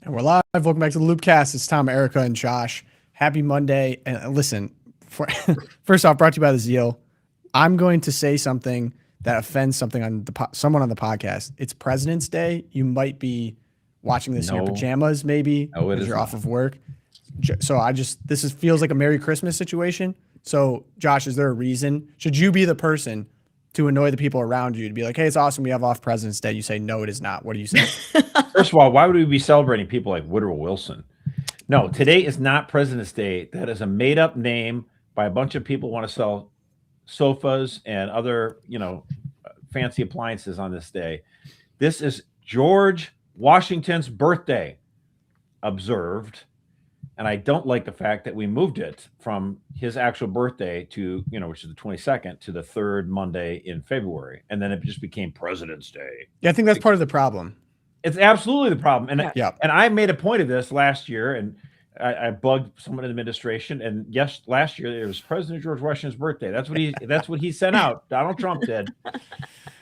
And we're live. Welcome back to the Loopcast. It's Tom, Erica, and Josh. Happy Monday. And listen, first off, brought to you by the Zeal. I'm going to say something that offends someone on the podcast. It's President's Day. You might be watching this in your pajamas, maybe, because you're off of work. So this feels like a Merry Christmas situation. So, Josh, is there a reason? Should you be the person to annoy the people around you to be like, hey, it's awesome, we have off President's Day? You say, no, it is not. What do you say? First of all, why would we be celebrating people like Woodrow Wilson? No, today is not President's Day. That is a made-up name by a bunch of people who want to sell sofas and other, fancy appliances on this day. This is George Washington's birthday, observed. And I don't like the fact that we moved it from his actual birthday to, which is the 22nd, to the third Monday in February. And then it just became President's Day. Yeah, I think that's part of the problem. It's absolutely the problem. And and I made a point of this last year, and I bugged someone in the administration. And yes, last year it was President George Washington's birthday. That's what he sent out. Donald Trump did.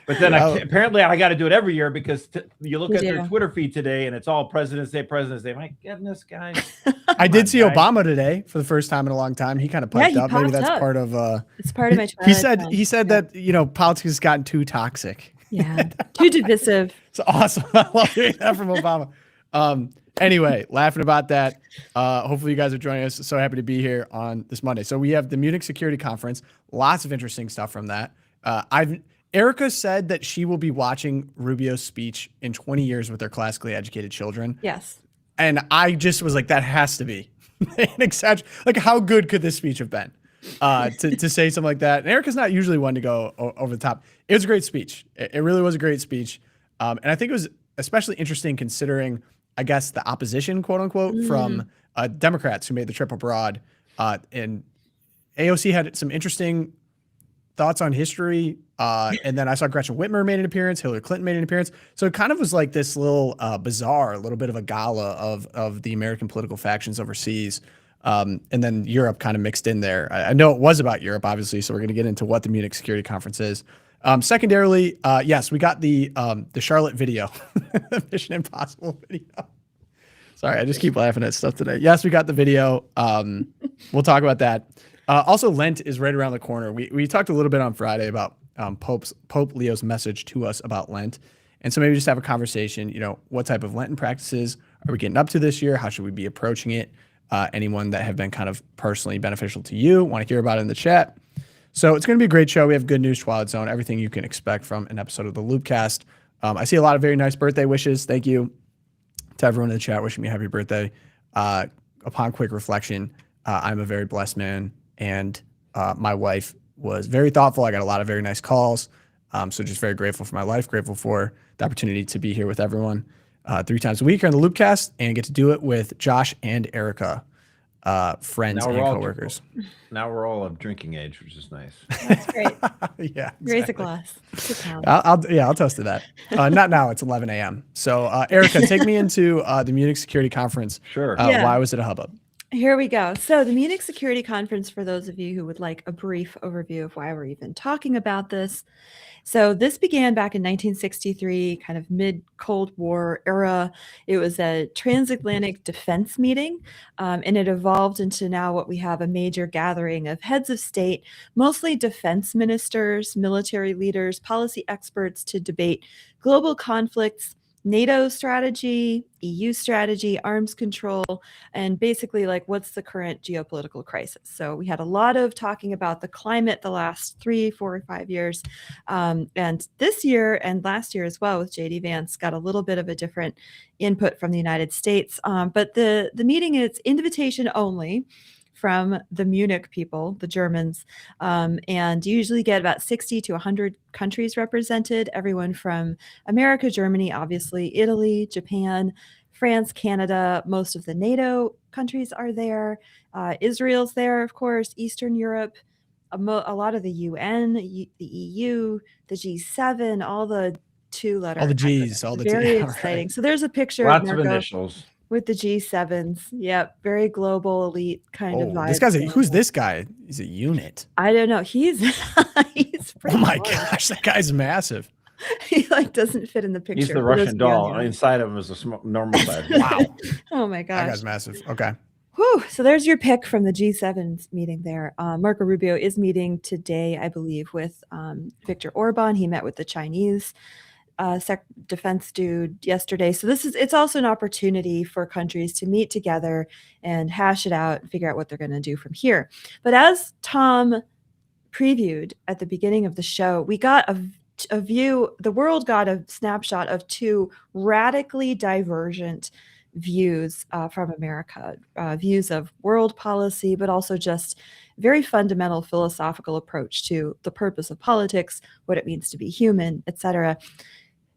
But then apparently I got to do it every year because you look at their Twitter feed today and it's all President's Day, President's Day. My goodness, guys. I did see Obama today for the first time in a long time. He kind of piped up. Maybe that's part of it's part of my childhood. He said that, politics has gotten too toxic. Yeah. Too divisive. It's awesome. I love hearing that from Obama. Anyway, laughing about that. Hopefully you guys are joining us. So happy to be here on this Monday. So we have the Munich Security Conference. Lots of interesting stuff from that. Erica said that she will be watching Rubio's speech in 20 years with their classically educated children. Yes. And I just was like, that has to be an exaggeration. Like, how good could this speech have been to say something like that? And Erica's not usually one to go over the top. It was a great speech. It really was a great speech. And I think it was especially interesting considering, I guess, the opposition, quote unquote, from Democrats who made the trip abroad. And AOC had some interesting thoughts on history. And then I saw Gretchen Whitmer made an appearance. Hillary Clinton made an appearance. So it kind of was like this little bazaar, a little bit of a gala of the American political factions overseas. And then Europe kind of mixed in there. I know it was about Europe, obviously. So we're going to get into what the Munich Security Conference is. Secondarily, yes, we got the Charlotte video, the Mission Impossible video. Sorry, I just keep laughing at stuff today. Yes, we got the video. We'll talk about that. Also, Lent is right around the corner. We talked a little bit on Friday about Pope Leo's message to us about Lent. And so maybe just have a conversation, what type of Lenten practices are we getting up to this year? How should we be approaching it? Anyone that have been kind of personally beneficial to you, want to hear about it in the chat. So it's going to be a great show. We have good news, Twilight Zone, everything you can expect from an episode of the Loopcast. I see a lot of very nice birthday wishes. Thank you to everyone in the chat wishing me a happy birthday. Upon quick reflection, I'm a very blessed man, and my wife was very thoughtful. I got a lot of very nice calls. So just very grateful for my life, grateful for the opportunity to be here with everyone 3 times a week on the Loopcast and get to do it with Josh and Erica, friends and coworkers. Now we're all of drinking age, which is nice. That's great. Yeah, exactly. Raise a glass. I'll toast to that. Not now. It's 11 a.m. So Erica, take me into the Munich Security Conference. Sure. Why was it a hubbub? Here we go. So the Munich Security Conference, for those of you who would like a brief overview of why we're even talking about this. So this began back in 1963, kind of mid-Cold War era. It was a transatlantic defense meeting, and it evolved into now what we have, a major gathering of heads of state, mostly defense ministers, military leaders, policy experts to debate global conflicts, NATO strategy, EU strategy, arms control, and basically like what's the current geopolitical crisis. So we had a lot of talking about the climate the last 3, 4, or 5 years. And this year and last year as well with JD Vance got a little bit of a different input from the United States. But the meeting is invitation only from the Munich people, the Germans, and you usually get about 60 to 100 countries represented, everyone from America, Germany, obviously, Italy, Japan, France, Canada, most of the NATO countries are there. Israel's there, of course, Eastern Europe, a lot of the UN, the EU, the G7, all the 2-letter. All the G's, all the T's. Very exciting. Right. So there's a picture Lots of of initials. With the G7s. Yep. Very global, elite kind of vibe. This guy's who's this guy? He's a unit. I don't know. He's pretty Oh my gosh, that guy's massive. He like doesn't fit in the picture. He's the for those Russian of you on the doll. audience. Inside of him is a normal size. Wow. Oh my That gosh. guy's massive. Okay. Whew. So there's your pick from the G7 meeting there. Marco Rubio is meeting today, I believe, with Viktor Orban. He met with the Chinese defense dude yesterday. So it's also an opportunity for countries to meet together and hash it out and figure out what they're going to do from here. But as Tom previewed at the beginning of the show, we got a view, the world got a snapshot of two radically divergent views from America, views of world policy, but also just very fundamental philosophical approach to the purpose of politics, what it means to be human, etc.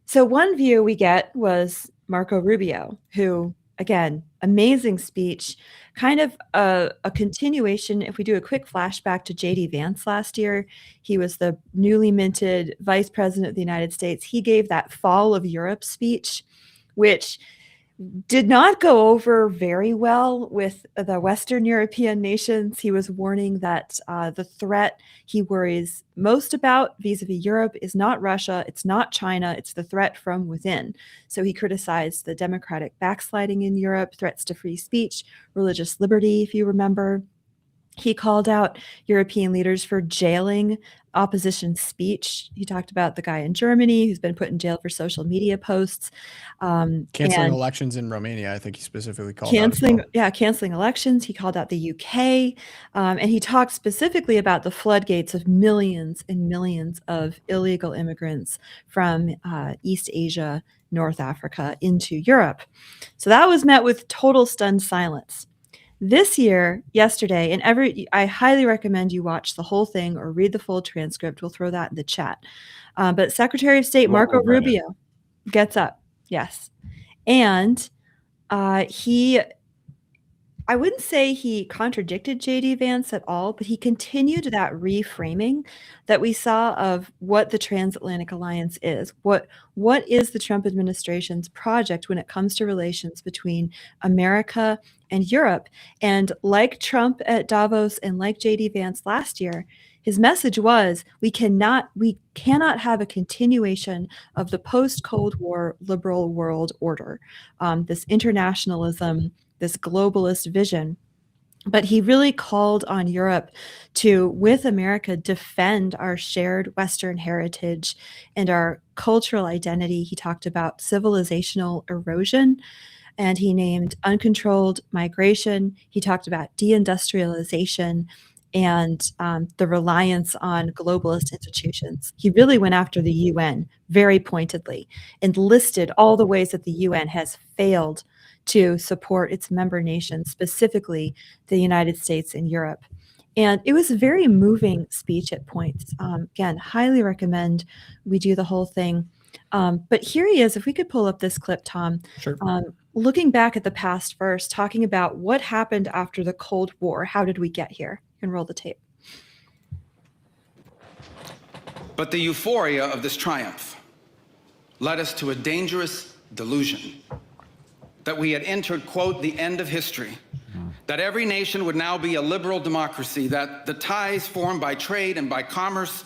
So one view we get was Marco Rubio, who, again, amazing speech, kind of a continuation. If we do a quick flashback to J.D. Vance last year, he was the newly minted vice president of the United States. He gave that Fall of Europe speech, which did not go over very well with the Western European nations. He was warning that the threat he worries most about vis-a-vis Europe is not Russia, it's not China, it's the threat from within. So he criticized the democratic backsliding in Europe, threats to free speech, religious liberty, if you remember. He called out European leaders for jailing opposition speech. He talked about the guy in Germany who's been put in jail for social media posts. Canceling elections in Romania, I think he specifically called out. Canceling elections. He called out the UK. And he talked specifically about the floodgates of millions and millions of illegal immigrants from East Asia, North Africa into Europe. So that was met with total stunned silence. This year, yesterday, and I highly recommend you watch the whole thing or read the full transcript. We'll throw that in the chat. But Secretary of State Marco Rubio gets up, yes. And I wouldn't say he contradicted J.D. Vance at all, but he continued that reframing that we saw of what the transatlantic alliance is. What is the Trump administration's project when it comes to relations between America and Europe? And like Trump at Davos and like J.D. Vance last year, his message was we cannot have a continuation of the post-Cold War liberal world order, this internationalism, this globalist vision. But he really called on Europe to, with America, defend our shared Western heritage and our cultural identity. He talked about civilizational erosion, and he named uncontrolled migration. He talked about deindustrialization and the reliance on globalist institutions. He really went after the UN very pointedly and listed all the ways that the UN has failed to support its member nations, specifically the United States and Europe. And it was a very moving speech at points. Again, highly recommend we do the whole thing. But here he is. If we could pull up this clip, Tom. Sure. Looking back at the past first, talking about what happened after the Cold War. How did we get here? You can roll the tape. But the euphoria of this triumph led us to a dangerous delusion that we had entered, quote, the end of history, that every nation would now be a liberal democracy, that the ties formed by trade and by commerce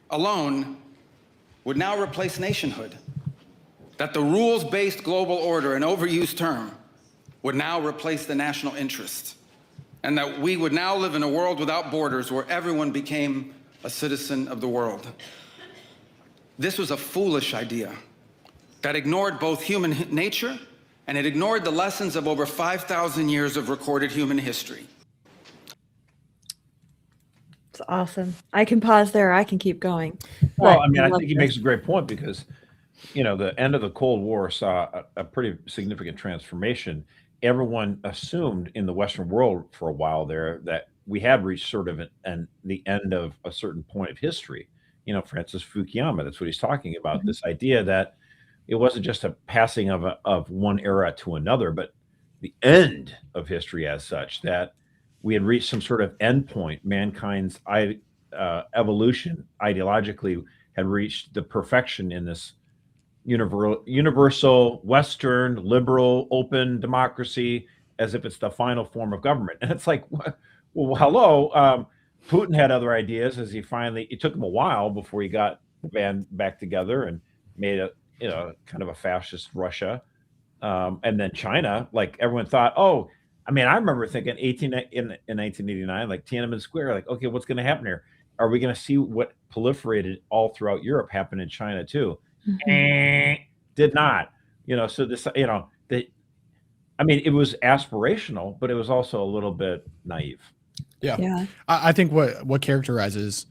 alone would now replace nationhood, that the rules-based global order, an overused term, would now replace the national interest, and that we would now live in a world without borders where everyone became a citizen of the world. This was a foolish idea that ignored both human nature and it ignored the lessons of over 5,000 years of recorded human history. It's awesome. I can pause there. I can keep going. Well, I mean, I think he makes a great point because, you know, the end of the Cold War saw a pretty significant transformation. Everyone assumed in the Western world for a while there that we had reached sort of the end of a certain point of history. You know, Francis Fukuyama, that's what he's talking about, this idea that it wasn't just a passing of one era to another, but the end of history as such, that we had reached some sort of end point. Mankind's evolution ideologically had reached the perfection in this universal, Western, liberal, open democracy, as if it's the final form of government. And it's like, well, hello. Putin had other ideas as it took him a while before he got the band back together and made a kind of a fascist Russia, and then China. Like everyone thought, oh, I mean, I remember thinking in 1989, like Tiananmen Square, like, okay, what's going to happen here? Are we going to see what proliferated all throughout Europe happen in China too? Did not. So this, I mean, it was aspirational, but it was also a little bit naive. Yeah. I think what characterizes,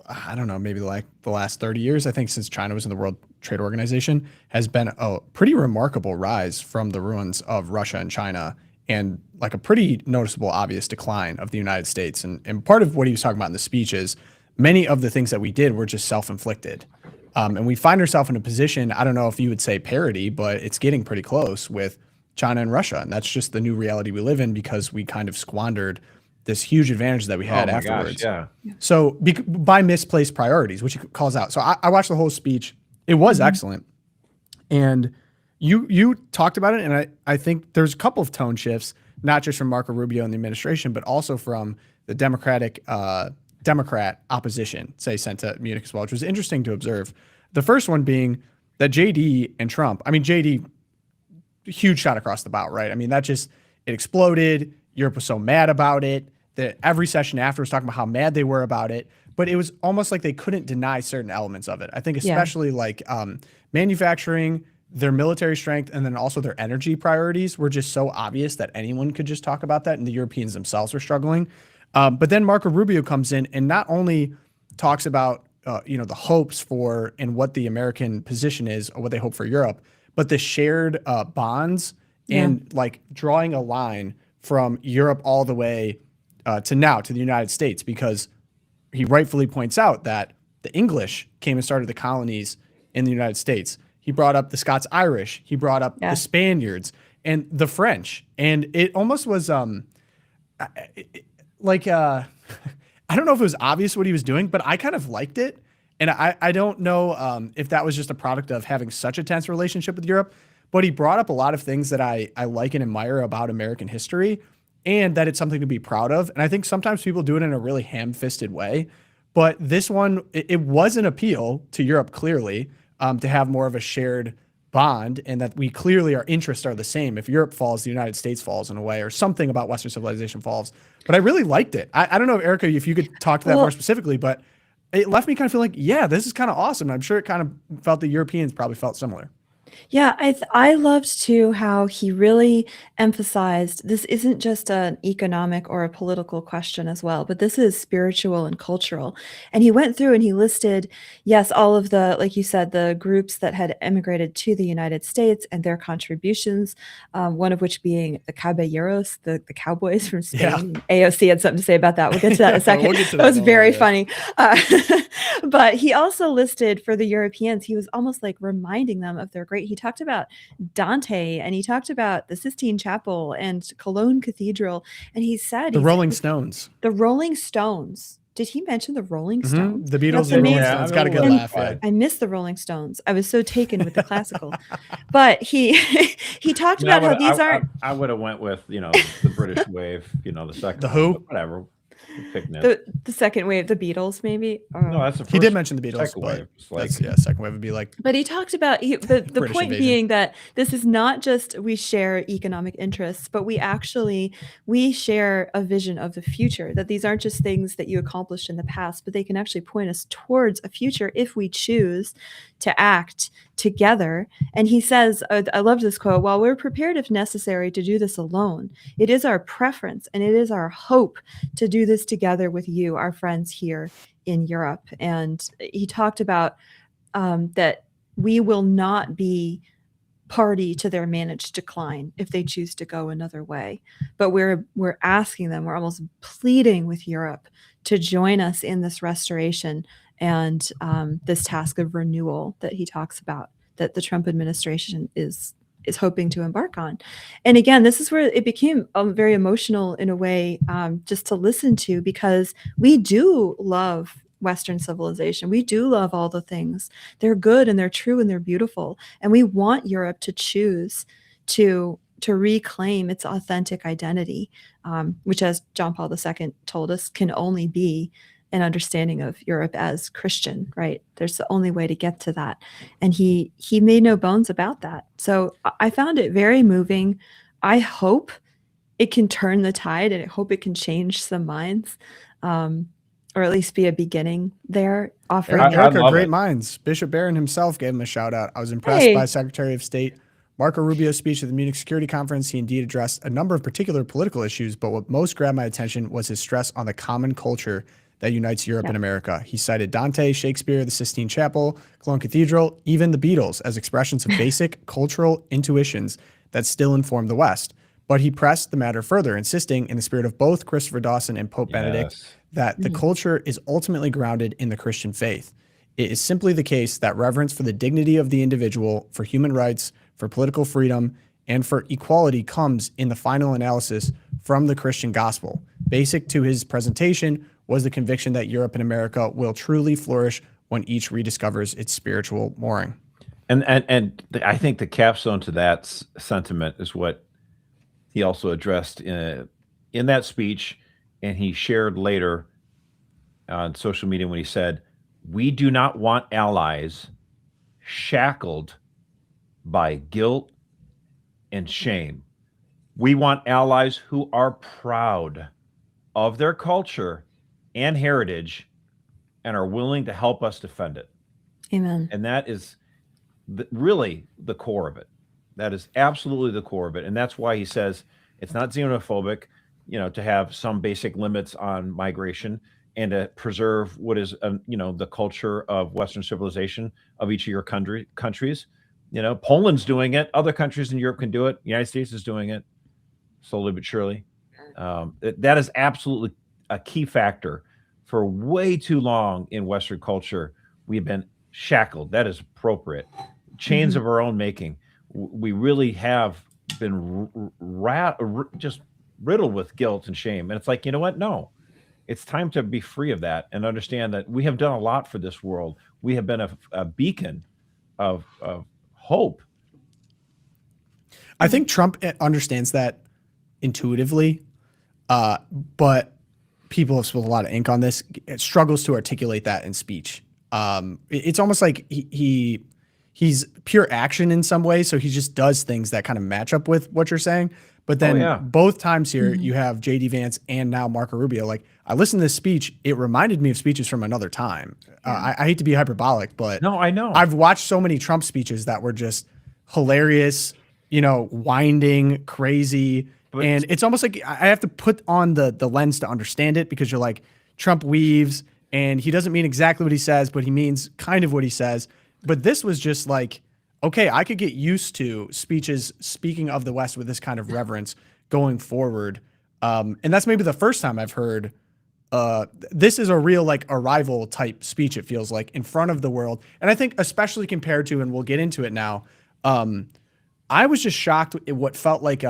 I don't know, maybe like the last 30 years, I think since China was in the World Trade Organization, has been a pretty remarkable rise from the ruins of Russia and China, and like a pretty noticeable, obvious decline of the United States. And part of what he was talking about in the speech is many of the things that we did were just self-inflicted. And we find ourselves in a position, I don't know if you would say parity, but it's getting pretty close with China and Russia. And that's just the new reality we live in because we kind of squandered this huge advantage that we had afterwards. Gosh, So by misplaced priorities, which he calls out. So I watched the whole speech. It was excellent. And you talked about it. And I think there's a couple of tone shifts, not just from Marco Rubio and the administration, but also from the Democrat opposition, say, sent to Munich as well, which was interesting to observe. The first one being that JD and Trump, I mean, JD, huge shot across the bow, right? I mean, it exploded. Europe was so mad about it that every session after was talking about how mad they were about it, but it was almost like they couldn't deny certain elements of it. I think especially like manufacturing, their military strength, and then also their energy priorities were just so obvious that anyone could just talk about that, and the Europeans themselves were struggling. But then Marco Rubio comes in and not only talks about the hopes for and what the American position is or what they hope for Europe, but the shared bonds and like drawing a line from Europe all the way to the United States, because he rightfully points out that the English came and started the colonies in the United States. He brought up the Scots-Irish. He brought up the Spaniards and the French. And it almost was I don't know if it was obvious what he was doing, but I kind of liked it. And I don't know if that was just a product of having such a tense relationship with Europe, but he brought up a lot of things that I like and admire about American history, and that it's something to be proud of. And I think sometimes people do it in a really ham-fisted way, but this one, it was an appeal to Europe clearly to have more of a shared bond, and that we clearly, our interests are the same. If Europe falls, the United States falls in a way, or something about Western civilization falls. But I really liked it. I don't know, Erica, if you could talk to that more specifically, but it left me kind of feeling like, yeah, this is kind of awesome. I'm sure it kind of felt the Europeans probably felt similar. Yeah, I loved too how he really emphasized this isn't just an economic or a political question as well, but this is spiritual and cultural. And he went through and he listed, yes, all of the, like you said, the groups that had emigrated to the United States and their contributions, one of which being the Caballeros, the cowboys from Spain. Yeah. AOC had something to say about that. We'll get to that in a second. That was very funny. But he also listed for the Europeans, he was almost like reminding them of their great, he talked about Dante, and he talked about the Sistine Chapel and Cologne Cathedral, and he said the Rolling Stones. The Rolling Stones. Did he mention the Rolling Stones? The Beatles and the Rolling Stones. Got a good laugh. I missed the Rolling Stones. I was so taken with the classical. But he talked about how these aren't. I would have went with the British wave, the second. The Who? Whatever. The second wave, the Beatles, maybe. No, that's the first. He did mention the Beatles. Second wave. Second wave would be like. But he talked about the point invasion. Being that this is not just we share economic interests, but we share a vision of the future. That these aren't just things that you accomplished in the past, but they can actually point us towards a future if we choose to act together. And he says, I love this quote, while we're prepared if necessary to do this alone, it is our preference and it is our hope to do this together with you, our friends here in Europe. And he talked about that we will not be party to their managed decline if they choose to go another way. But we're asking them, we're almost pleading with Europe to join us in this restoration and this task of renewal that he talks about, that the Trump administration is hoping to embark on. And again, this is where it became very emotional in a way, just to listen to, because we do love Western civilization. We do love all the things. They're good and they're true and they're beautiful. And we want Europe to choose to reclaim its authentic identity, which, as John Paul II told us, can only be an understanding of Europe as Christian, right? There's the only way to get to that. And he made no bones about that. So I found it very moving. I hope it can turn the tide, and I hope it can change some minds, or at least be a beginning there. Offering Erica, love great it. minds. Bishop Barron himself gave him a shout out. I was impressed by Secretary of State Marco Rubio's speech at the Munich Security Conference. He indeed addressed a number of particular political issues, but what most grabbed my attention was his stress on the common culture that unites Europe and America. He cited Dante, Shakespeare, the Sistine Chapel, Cologne Cathedral, even the Beatles as expressions of basic cultural intuitions that still inform the West. But he pressed the matter further, insisting in the spirit of both Christopher Dawson and Pope Benedict that the culture is ultimately grounded in the Christian faith. It is simply the case that reverence for the dignity of the individual, for human rights, for political freedom, and for equality comes in the final analysis from the Christian gospel. Basic to his presentation was the conviction that Europe and America will truly flourish when each rediscovers its spiritual mooring. And I think the capstone to that sentiment is what he also addressed in that speech, and he shared later on social media when he said, "We do not want allies shackled by guilt and shame. We want allies who are proud of their culture and heritage and are willing to help us defend it." Amen. And that is really the core of it. That is absolutely the core of it. And that's why he says it's not xenophobic, to have some basic limits on migration and to preserve what is, the culture of Western civilization of each of your countries. Poland's doing it. Other countries in Europe can do it. The United States is doing it slowly but surely. That is absolutely a key factor. For way too long in Western culture, we've been shackled. That is appropriate. Chains of our own making. We really have been just riddled with guilt and shame. And it's like, you know what? No, it's time to be free of that and understand that we have done a lot for this world. We have been a beacon of hope. I think Trump understands that intuitively, but people have spilled a lot of ink on this. It struggles to articulate that in speech. It's almost like he's pure action in some way, so he just does things that kind of match up with what you're saying. But then both times here, you have J.D. Vance and now Marco Rubio. Like, I listened to this speech, it reminded me of speeches from another time. I hate to be hyperbolic, but no, I know. I've watched so many Trump speeches that were just hilarious, winding, crazy. And it's almost like I have to put on the lens to understand it, because you're like, Trump weaves and he doesn't mean exactly what he says, but he means kind of what he says. But this was just like, okay, I could get used to speeches speaking of the West with this kind of reverence going forward. And that's maybe the first time I've heard this is a real like arrival type speech, it feels like, in front of the world. And I think especially compared to, and we'll get into it now, I was just shocked at what felt like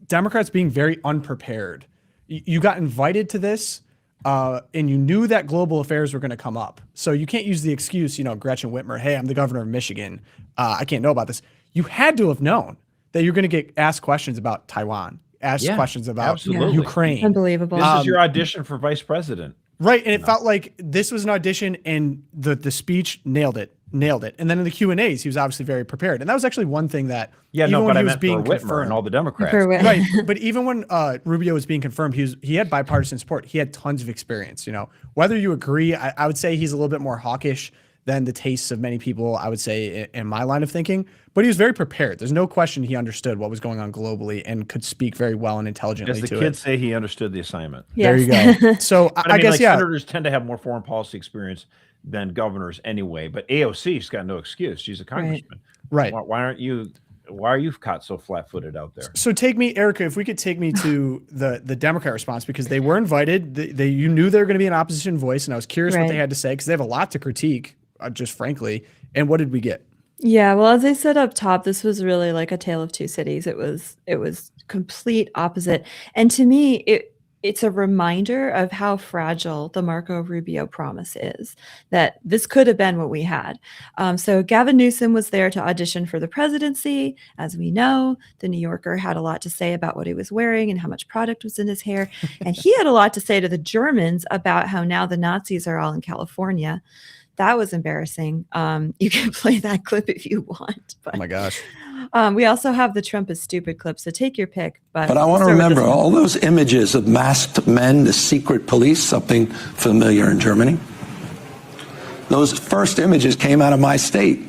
Democrats being very unprepared. You got invited to this, and you knew that global affairs were going to come up. So you can't use the excuse, Gretchen Whitmer, hey, I'm the governor of Michigan. I can't know about this. You had to have known that you're going to get asked questions about Taiwan, questions about Ukraine. Unbelievable. This is your audition for vice president. Right. And it felt like this was an audition, and the speech nailed it. And then in the Q&As, he was obviously very prepared. And that was actually one thing that but I meant for Whitmer and all the Democrats. Right. But even when Rubio was being confirmed, he had bipartisan support. He had tons of experience. Whether you agree, I would say he's a little bit more hawkish than the tastes of many people, I would say, in my line of thinking. But he was very prepared. There's no question he understood what was going on globally and could speak very well and intelligently to it. As the kids say, he understood the assignment. There you go. So I guess, senators tend to have more foreign policy experience than governors anyway. But AOC's got no excuse. She's a congressman. Right. Why are you caught so flat-footed out there? So take me, Erica, if we could take me to the Democrat response, because they were invited. You knew they were going to be an opposition voice, and I was curious what they had to say, because they have a lot to critique, just frankly. And what did we get? Yeah, well, as I said up top, this was really like a tale of two cities. It was complete opposite. And to me, it it's a reminder of how fragile the Marco Rubio promise is, that this could have been what we had. So Gavin Newsom was there to audition for the presidency. As we know, the New Yorker had a lot to say about what he was wearing and how much product was in his hair. And he had a lot to say to the Germans about how now the Nazis are all in California. That was embarrassing. You can play that clip if you want. But, Oh my gosh. we also have the Trump is stupid clip, so take your pick. But I want to remember all those images of masked men, the secret police, something familiar in Germany. Those first images came out of my state,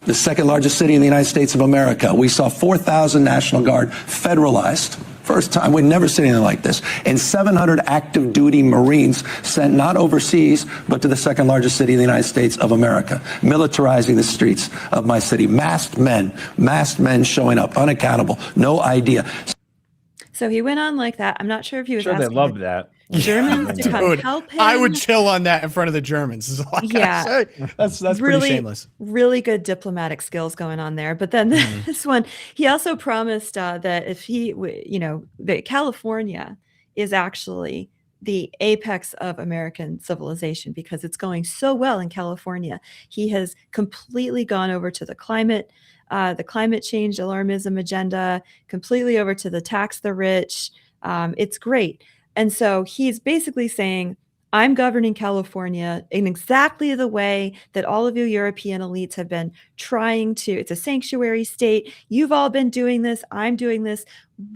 the second largest city in the United States of America. We saw 4,000 National Guard federalized. First time, we'd never seen anything like this. And 700 active duty Marines sent not overseas, but to the second largest city in the United States of America, militarizing the streets of my city. Masked men showing up, unaccountable, no idea. So he went on like that. I'm not sure if he was Sure, they asking loved the that. Germans to come Dude, help him. I would chill on that in front of the Germans. Is all I gotta say. That's pretty really, shameless. really good diplomatic skills going on there. But then this one, he also promised that if that California is actually the apex of American civilization because it's going so well in California. He has completely gone over to the climate change alarmism agenda, completely over to the tax the rich. It's great. And so he's basically saying, I'm governing California in exactly the way that all of you European elites have been trying to. It's a sanctuary state. You've all been doing this. I'm doing this.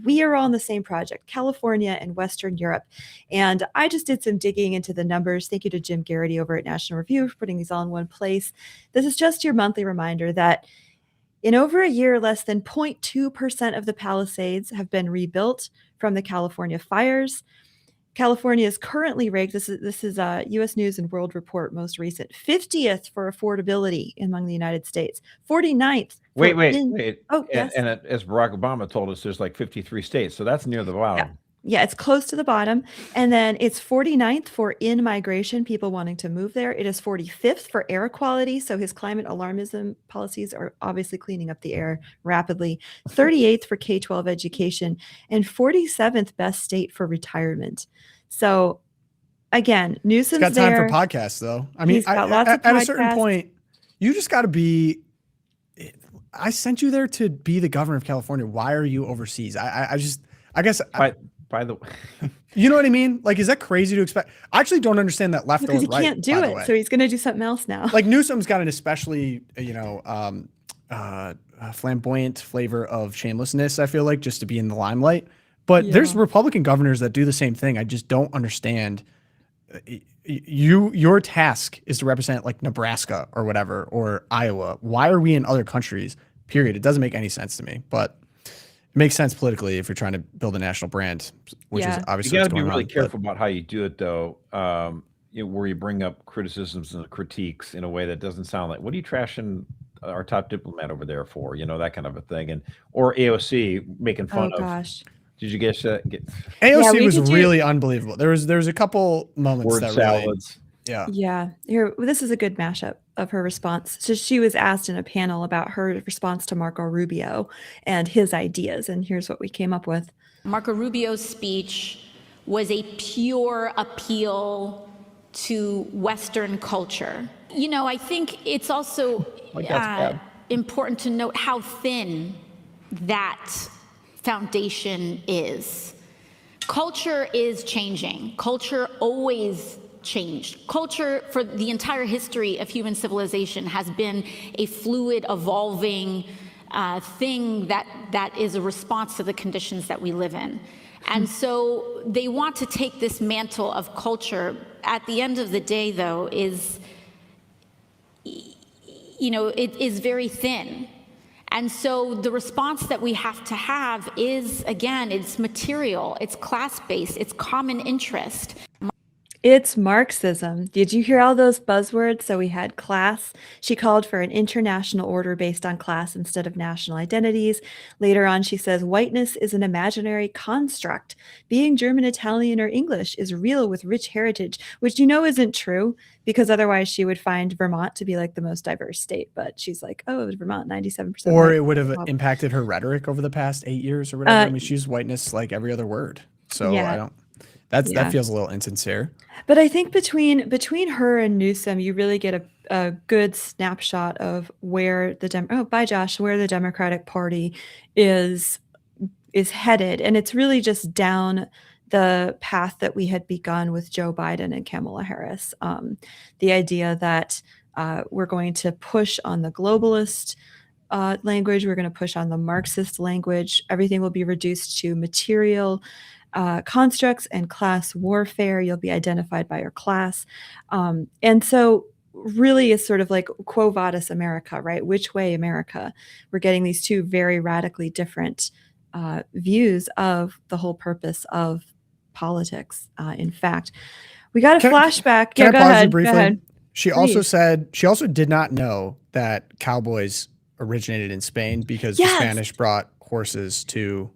We are all in the same project, California and Western Europe. And I just did some digging into the numbers. Thank you to Jim Garrity over at National Review for putting these all in one place. This is just your monthly reminder that in over a year, less than 0.2% of the Palisades have been rebuilt from the California fires. California is currently ranked, this is U.S. News and World Report most recent, 50th for affordability among the United States, 49th. Wait. Oh, yes. And as Barack Obama told us, there's like 53 states, so that's near the bottom. Yeah, it's close to the bottom. And then it's 49th for in-migration, people wanting to move there. It is 45th for air quality. So his climate alarmism policies are obviously cleaning up the air rapidly. 38th for K-12 education and 47th best state for retirement. So again, Newsom's He's got time there. for podcasts, though. I mean, He's got lots of at a certain podcasts. point, you just got to be. I sent you there to be the governor of California. Why are you overseas? I guess. By the way, You know what I mean? Like, is that crazy to expect? I actually don't understand that left Because or he right. can't do it. So he's going to do something else now. Like Newsom's got an especially, flamboyant flavor of shamelessness, I feel like, just to be in the limelight. But there's Republican governors that do the same thing. I just don't understand. Your task is to represent like Nebraska or whatever, or Iowa. Why are we in other countries? Period. It doesn't make any sense to me, but it makes sense politically if you're trying to build a national brand, which is obviously you got what's to be going really on, careful about how you do it, though. Where you bring up criticisms and critiques in a way that doesn't sound like, what are you trashing our top diplomat over there for? That kind of a thing, or AOC making fun of. Gosh. Did you get AOC was really unbelievable. There was a couple moments word that salads? Really, Yeah. Here, this is a good mashup of her response. So she was asked in a panel about her response to Marco Rubio and his ideas. And here's what we came up with. Marco Rubio's speech was a pure appeal to Western culture. I think it's also important to note how thin that foundation is. Culture is changing. Culture always changed. Culture for the entire history of human civilization has been a fluid, evolving thing that is a response to the conditions that we live in. And so they want to take this mantle of culture. At the end of the day, though, it is very thin. And so the response that we have to have is, again, it's material, it's class-based, it's common interest. It's Marxism. Did you hear all those buzzwords? So we had class. She called for an international order based on class instead of national identities. Later on, she says, whiteness is an imaginary construct. Being German, Italian, or English is real with rich heritage, which isn't true, because otherwise she would find Vermont to be like the most diverse state. But she's like, oh, Vermont, 97%. or it would have impacted her rhetoric over the past 8 years or whatever. I mean, she used whiteness like every other word. So Yeah. I don't. That Yeah. feels a little insincere. But I think between her and Newsom, you really get a good snapshot of where where the Democratic Party is headed, and it's really just down the path that we had begun with Joe Biden and Kamala Harris. The idea that we're going to push on the globalist language, we're going to push on the Marxist language. Everything will be reduced to material constructs and class warfare. You'll be identified by your class. And so really is sort of like quo vadis America, right? Which way America? We're getting these two very radically different views of the whole purpose of politics. In fact, we got a flashback. Can I go pause ahead. you briefly? Go ahead. She also said she also did not know that cowboys originated in Spain because the Spanish brought horses to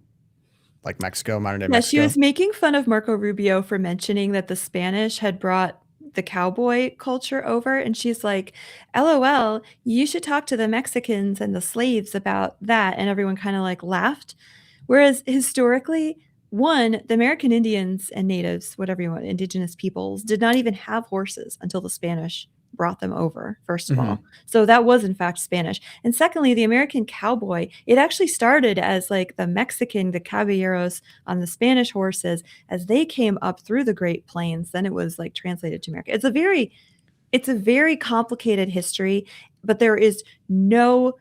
like Mexico, modern day Mexico. She was making fun of Marco Rubio for mentioning that the Spanish had brought the cowboy culture over, and she's like, LOL, you should talk to the Mexicans and the slaves about that. And everyone kind of like laughed. Whereas historically, the American Indians and natives, whatever you want, indigenous peoples, did not even have horses until the Spanish brought them over, first of all. So that was in fact Spanish. And secondly, the American cowboy, it actually started as like the caballeros on the Spanish horses as they came up through the Great Plains. Then it was like translated to America. It's a very complicated history, but there is no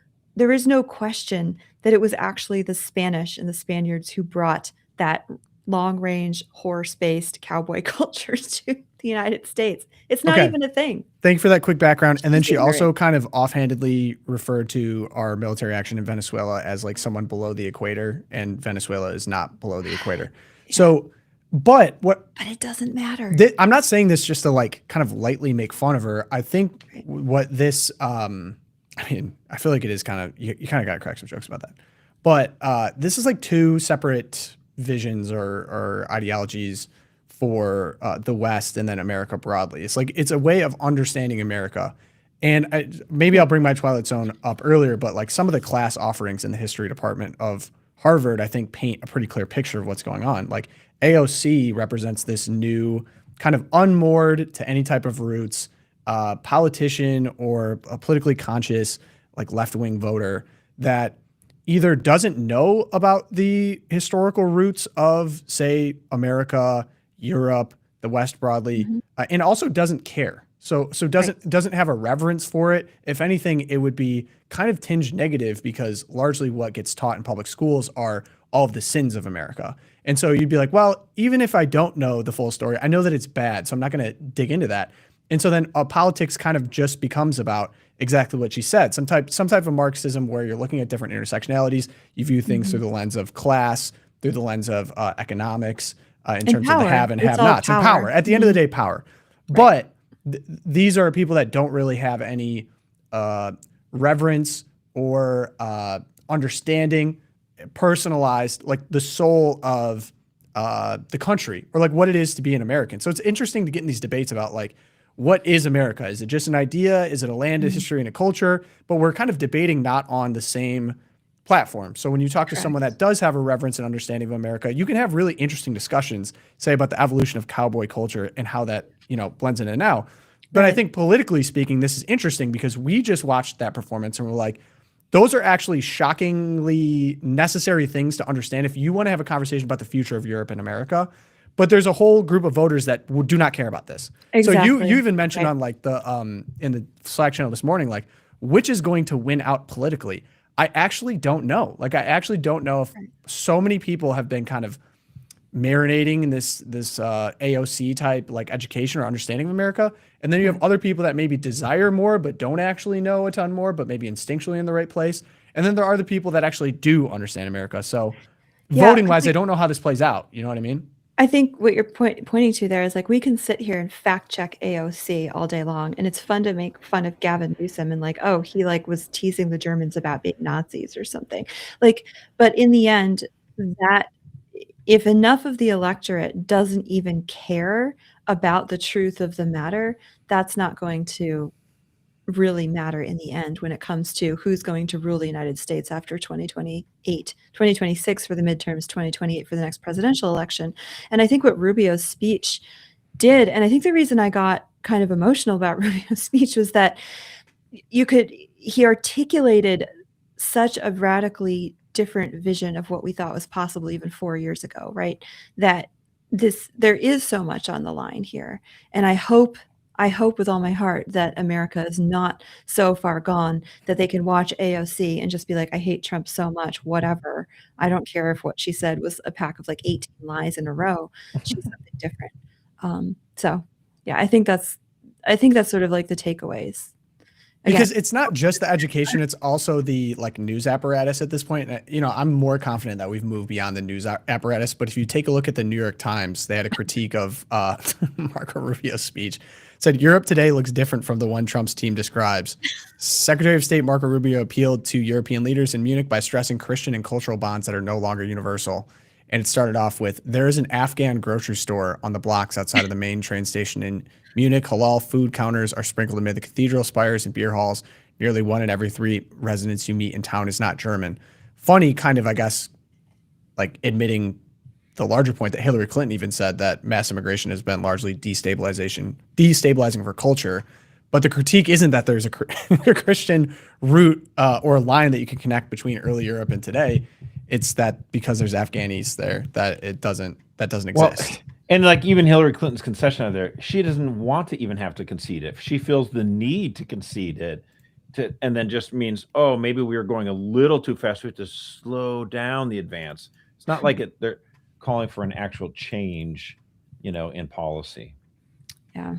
question that it was actually the Spanish and the Spaniards who brought that long-range horse-based cowboy culture to the United States. It's not even a thing. Thank you for that quick background. And then she also kind of offhandedly referred to our military action in Venezuela as like someone below the equator, and Venezuela is not below the equator. Yeah. So, but it doesn't matter. I'm not saying this just to like kind of lightly make fun of her. I think what this, I mean, I feel like it is kind of, you kind of got to crack some jokes about that. But this is like two separate visions or ideologies for the West and then America broadly. It's like, it's a way of understanding America. And maybe I'll bring my Twilight Zone up earlier, but like some of the class offerings in the history department of Harvard, I think paint a pretty clear picture of what's going on. Like AOC represents this new kind of unmoored to any type of roots politician or a politically conscious like left-wing voter that either doesn't know about the historical roots of, say, America, Europe, the West broadly, and also doesn't care. So doesn't have a reverence for it. If anything, it would be kind of tinged negative because largely what gets taught in public schools are all of the sins of America. And so you'd be like, well, even if I don't know the full story, I know that it's bad, so I'm not going to dig into that. And so then politics kind of just becomes about exactly what she said, some type of Marxism where you're looking at different intersectionalities. You view things through the lens of class, through the lens of economics, in terms of the have and have-nots, and power. At the end of the day, power. Right. But these are people that don't really have any reverence or understanding, personalized, like the soul of the country or like what it is to be an American. So it's interesting to get in these debates about like, what is America? Is it just an idea? Is it a land, a history, and a culture? But we're kind of debating not on the same platform. So when you talk to someone that does have a reverence and understanding of America, you can have really interesting discussions, say about the evolution of cowboy culture and how that, blends in now. But I think politically speaking, this is interesting because we just watched that performance and we're like, those are actually shockingly necessary things to understand if you want to have a conversation about the future of Europe and America. But there's a whole group of voters that do not care about this. Exactly. So you even mentioned on like the in the Slack channel this morning, like which is going to win out politically. I actually don't know. Like I actually don't know if so many people have been kind of marinating in this AOC type like education or understanding of America, and then you have other people that maybe desire more but don't actually know a ton more, but maybe instinctually in the right place. And then there are the people that actually do understand America. So voting wise, I don't know how this plays out. You know what I mean? I think what you're pointing to there is like we can sit here and fact check AOC all day long, and it's fun to make fun of Gavin Newsom and like, oh, he like was teasing the Germans about being Nazis or something. Like, but in the end, that if enough of the electorate doesn't even care about the truth of the matter, that's not going to really matter in the end when it comes to who's going to rule the United States after 2026 for the midterms, 2028 for the next presidential election. And I think what Rubio's speech did, and I think the reason I got kind of emotional about Rubio's speech was that he articulated such a radically different vision of what we thought was possible even 4 years ago, right? That there is so much on the line here. And I hope with all my heart that America is not so far gone that they can watch AOC and just be like, I hate Trump so much, whatever. I don't care if what she said was a pack of like 18 lies in a row. She's something different. So yeah, I think that's sort of like the takeaways. Because it's not just the education, it's also the like news apparatus at this point. You know, I'm more confident that we've moved beyond the news apparatus, but if you take a look at the New York Times, they had a critique of Marco Rubio's speech. It said, Europe today looks different from the one Trump's team describes. Secretary of State Marco Rubio appealed to European leaders in Munich by stressing Christian and cultural bonds that are no longer universal. And it started off with, there is an Afghan grocery store on the blocks outside of the main train station in Munich. Halal food counters are sprinkled amid the cathedral spires and beer halls. Nearly 1 in every 3 residents you meet in town is not German. Funny, kind of, I guess, like admitting the larger point that Hillary Clinton even said that mass immigration has been largely destabilizing for culture. But the critique isn't that there's a Christian root or line that you can connect between early Europe and today. It's that because there's Afghanis there, that doesn't exist. Well, and like even Hillary Clinton's concession out there, she doesn't want to even have to concede it. If she feels the need to concede it, and then just means, oh, maybe we were going a little too fast. We have to slow down the advance. It's not like they're calling for an actual change, in policy. Yeah.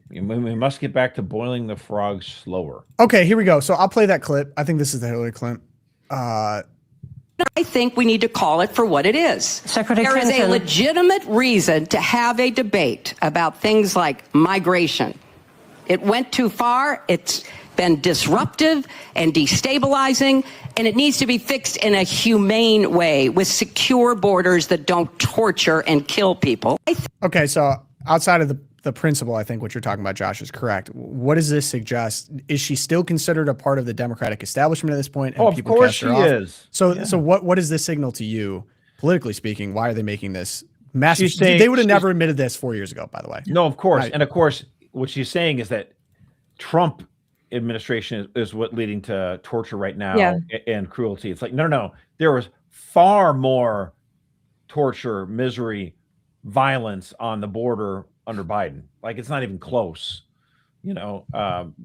We must get back to boiling the frogs slower. Okay, here we go. So I'll play that clip. I think this is the Hillary Clinton. I think we need to call it for what it is. Secretary There is a Clinton. legitimate reason to have a debate about things like migration. It went too far. It's been disruptive and destabilizing, and it needs to be fixed in a humane way with secure borders that don't torture and kill people. Okay, so outside of the principle, I think what you're talking about, Josh, is correct. What does this suggest? Is she still considered a part of the Democratic establishment at this point? Oh, of course she is. So, Yeah. so what does this signal to you, politically speaking? Why are they making this massive? She's saying- They would have never admitted this 4 years ago, by the way. No, of course. Right. And of course, what she's saying is that Trump administration is what leading to torture right now and cruelty. It's like, no. There was far more torture, misery, violence on the border under Biden. Like, it's not even close,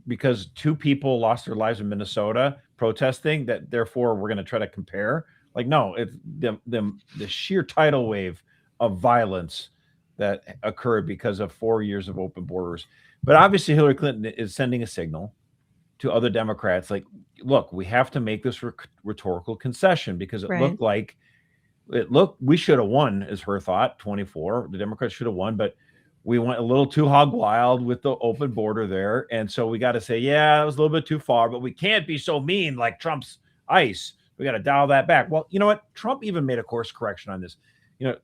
because 2 people lost their lives in Minnesota protesting, that therefore we're going to try to compare. Like, no, it's the sheer tidal wave of violence that occurred because of 4 years of open borders. But obviously Hillary Clinton is sending a signal to other Democrats, like, look, we have to make this rhetorical concession because it looked like we should have won, is her thought. 24, the Democrats should have won, but we went a little too hog wild with the open border there. And so we got to say, yeah, it was a little bit too far, but we can't be so mean like Trump's ICE. We got to dial that back. Well, you know what? Trump even made a course correction on this.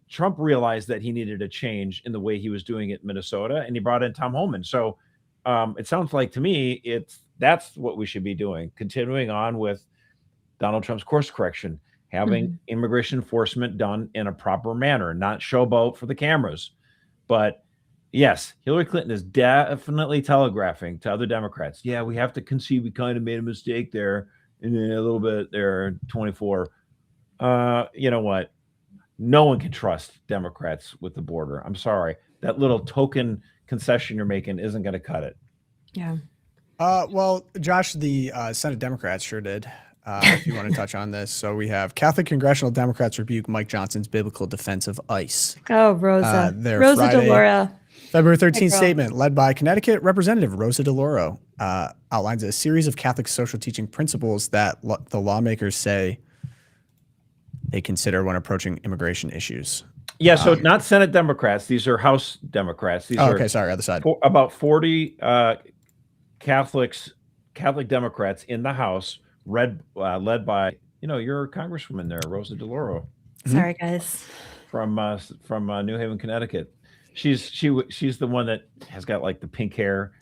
Trump realized that he needed a change in the way he was doing it in Minnesota, and he brought in Tom Homan. So it sounds like to me, that's what we should be doing. Continuing on with Donald Trump's course correction, having immigration enforcement done in a proper manner, not showboat for the cameras. But yes, Hillary Clinton is definitely telegraphing to other Democrats, yeah, we have to concede we kind of made a mistake there, and then a little bit there, 24. You know what? No one can trust Democrats with the border. I'm sorry. That little token concession you're making isn't going to cut it. Yeah. Well, Josh, the Senate Democrats sure did. If you want to touch on this. So we have Catholic congressional Democrats rebuke Mike Johnson's biblical defense of ICE. Oh, Rosa. Their Rosa Friday, DeLauro. February 13th Hey, girl. statement led by Connecticut Representative Rosa DeLauro outlines a series of Catholic social teaching principles that the lawmakers say they consider when approaching immigration issues. Yeah, so not Senate Democrats. These are House Democrats. These are okay, sorry, other side. About 40 Catholic Democrats in the House, led by your Congresswoman there, Rosa DeLauro, Sorry, guys. from New Haven, Connecticut. she's the one that has got like the pink hair,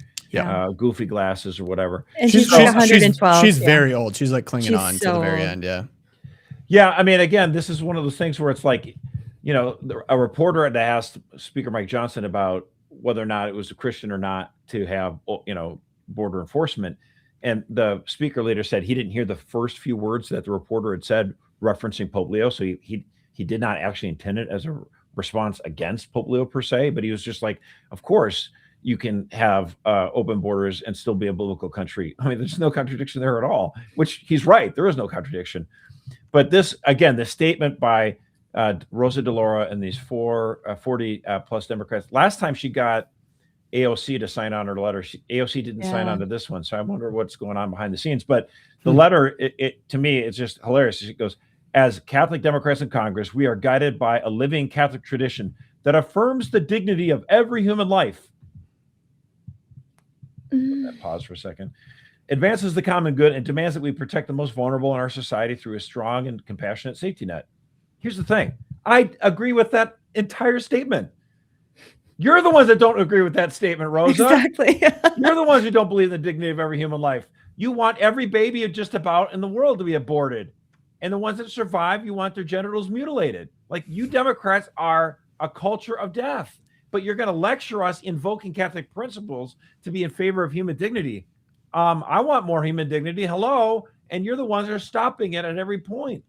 goofy glasses or whatever. And she's like 112. She's very old. She's like clinging She's on to so the very old. end. Yeah. Yeah, I mean, again, this is one of those things where it's like, a reporter had asked Speaker Mike Johnson about whether or not it was a Christian or not to have, border enforcement. And the speaker later said he didn't hear the first few words that the reporter had said referencing Pope Leo. So he did not actually intend it as a response against Pope Leo per se, but he was just like, of course you can have open borders and still be a biblical country. I mean, there's no contradiction there at all, which he's right. There is no contradiction. But this, again, the statement by Rosa DeLauro and these 40 plus Democrats, last time she got AOC to sign on her letter, AOC didn't sign on to this one. So I wonder what's going on behind the scenes. But the letter, it to me, it's just hilarious. It goes, as Catholic Democrats in Congress, we are guided by a living Catholic tradition that affirms the dignity of every human life. Pause for a second. Advances the common good and demands that we protect the most vulnerable in our society through a strong and compassionate safety net. Here's the thing. I agree with that entire statement. You're the ones that don't agree with that statement, Rosa. Exactly. You're the ones who don't believe in the dignity of every human life. You want every baby just about in the world to be aborted. And the ones that survive, you want their genitals mutilated. Like, you Democrats are a culture of death. But you're going to lecture us invoking Catholic principles to be in favor of human dignity. I want more human dignity. Hello. And you're the ones that are stopping it at every point.